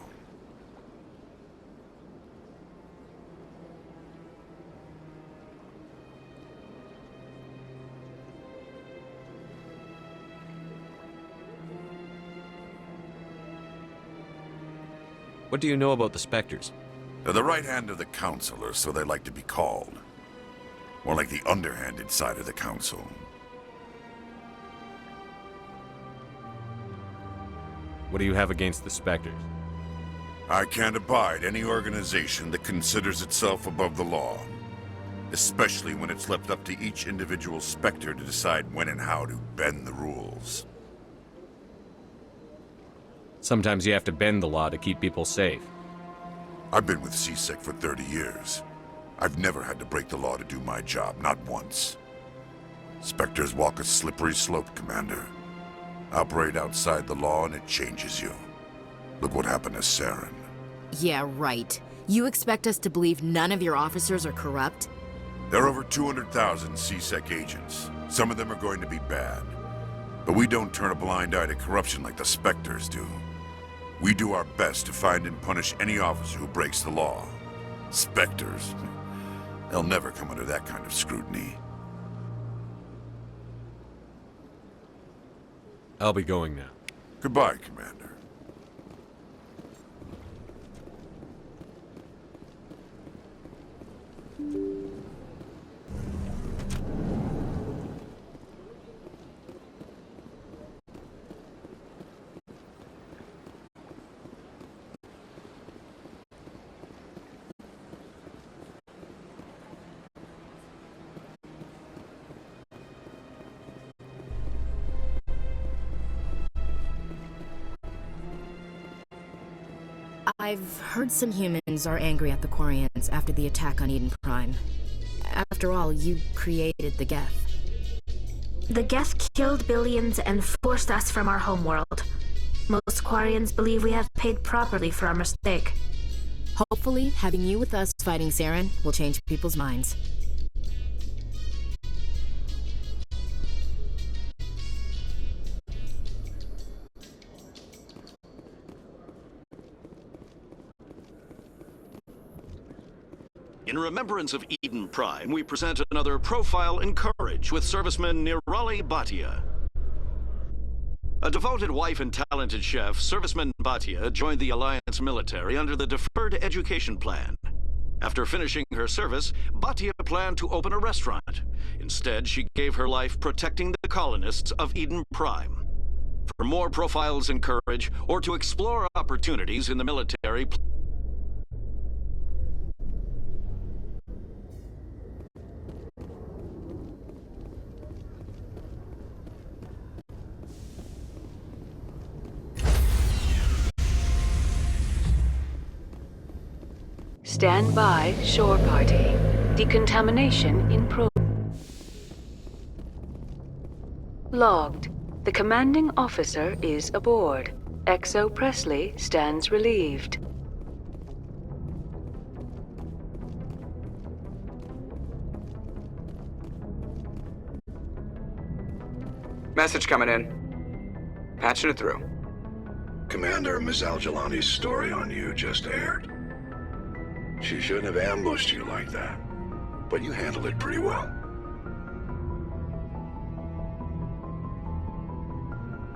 What do you know about the Spectres? They're the right hand of the Council, or so they like to be called. More like the underhanded side of the Council. What do you have against the Spectres? I can't abide any organization that considers itself above the law. Especially when it's left up to each individual Spectre to decide when and how to bend the rules. Sometimes you have to bend the law to keep people safe. I've been with CSEC for 30 years. I've never had to break the law to do my job, not once. Spectres walk a slippery slope, Commander. Operate outside the law and it changes you. Look what happened to Saren. Yeah, right. You expect us to believe none of your officers are corrupt? There are over 200,000 C-Sec agents. Some of them are going to be bad. But we don't turn a blind eye to corruption like the Spectres do. We do our best to find and punish any officer who breaks the law. Spectres. They'll never come under that kind of scrutiny. I'll be going now. Goodbye, Commander. I've heard some humans are angry at the Quarians after the attack on Eden Prime. After all, you created the Geth. The Geth killed billions and forced us from our homeworld. Most Quarians believe we have paid properly for our mistake. Hopefully, having you with us fighting Saren will change people's minds. In remembrance of Eden Prime, we present another profile in courage with serviceman Nirali Bhatia. A devoted wife and talented chef, serviceman Bhatia joined the Alliance military under the Deferred Education Plan. After finishing her service, Bhatia planned to open a restaurant. Instead, she gave her life protecting the colonists of Eden Prime. For more profiles in courage, or to explore opportunities in the military, Stand by, shore party. Decontamination in Logged. The commanding officer is aboard. XO Presley stands relieved. Message coming in. Patching it through. Commander, Ms. Al-Jalani's story on you just aired. She shouldn't have ambushed you like that, but you handled it pretty well.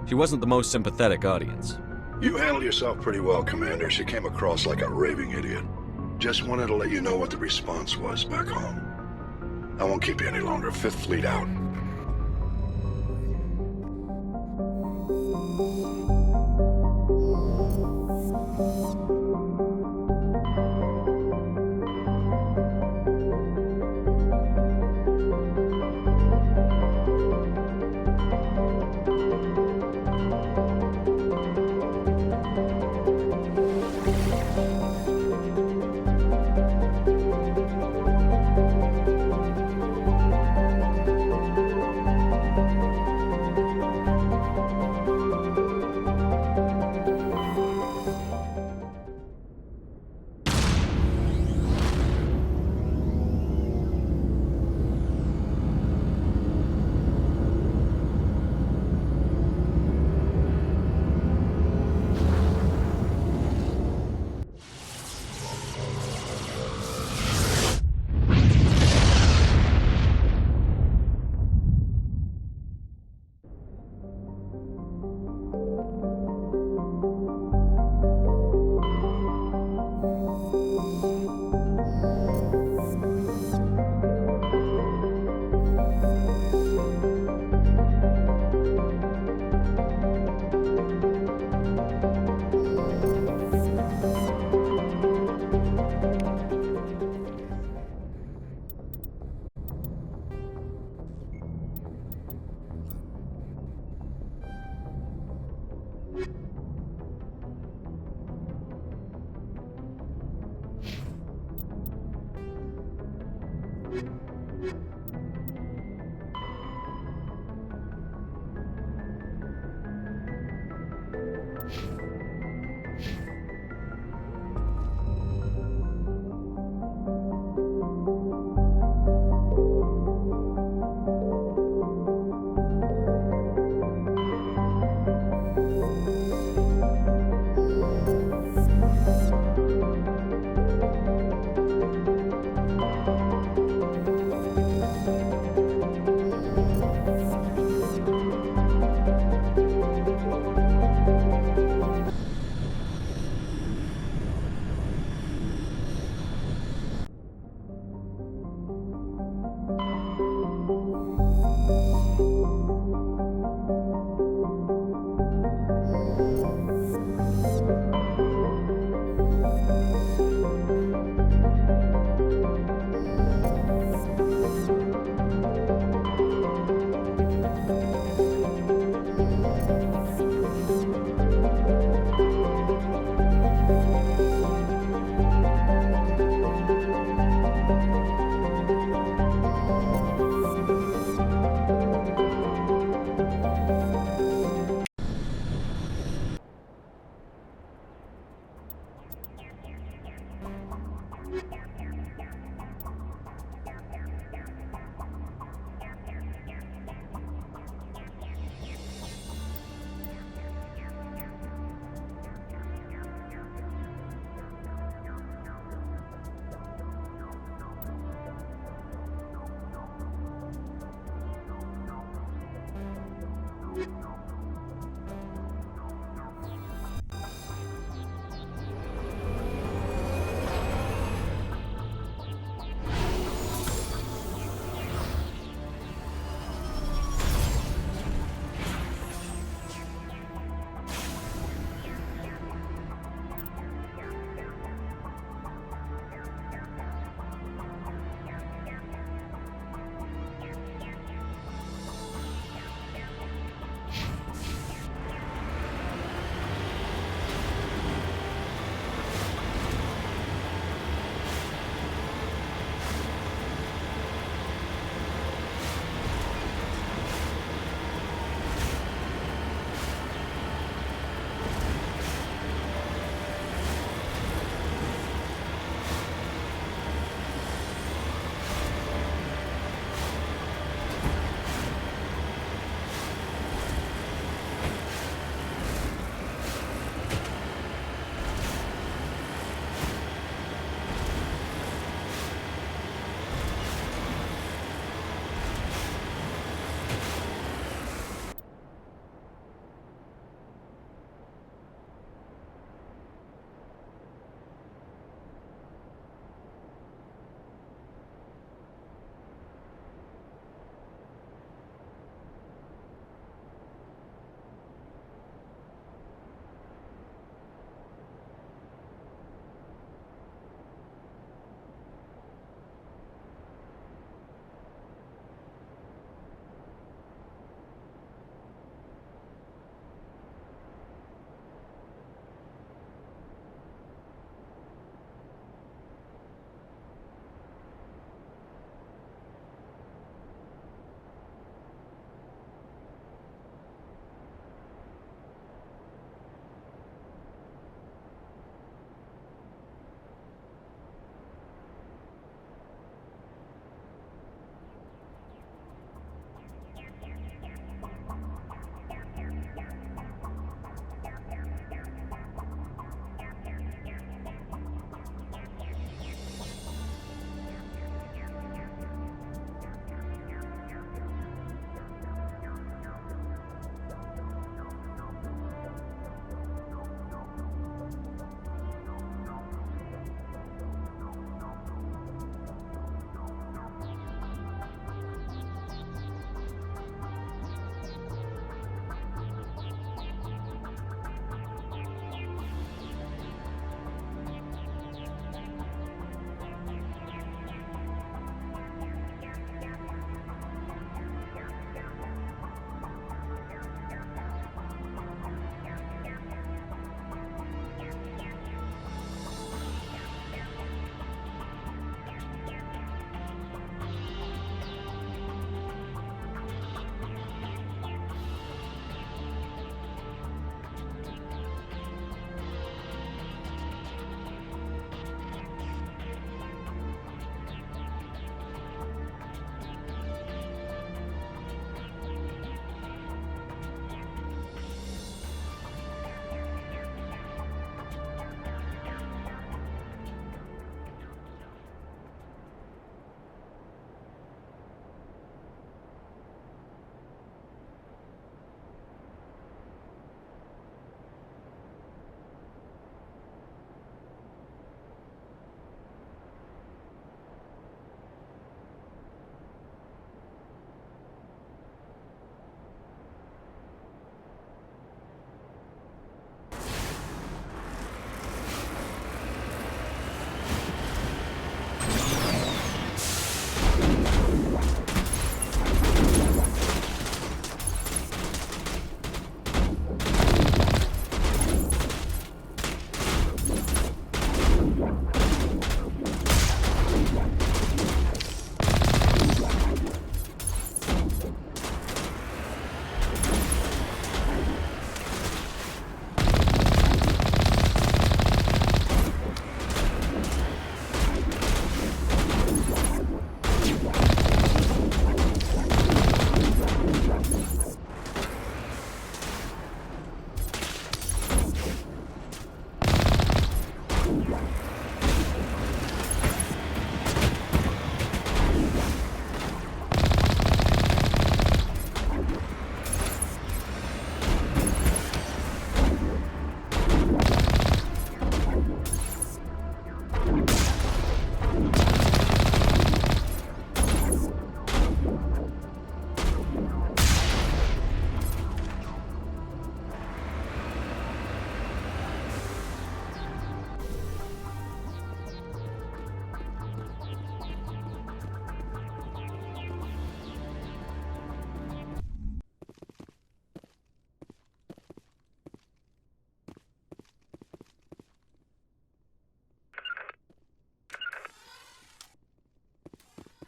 She wasn't the most sympathetic audience. You handled yourself pretty well, Commander. She came across like a raving idiot. Just wanted to let you know what the response was back home. I won't keep you any longer. Fifth Fleet out.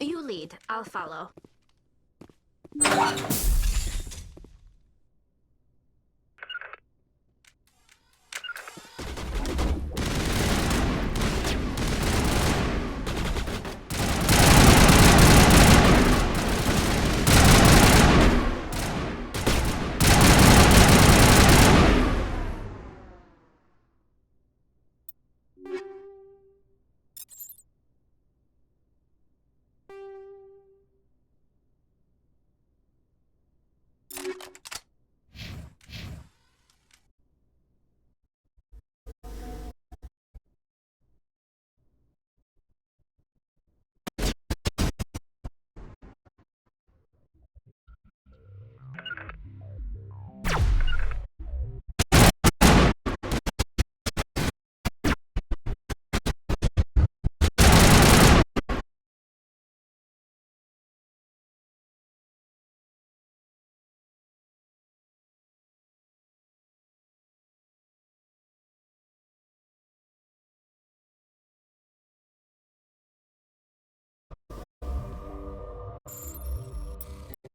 You lead. I'll follow.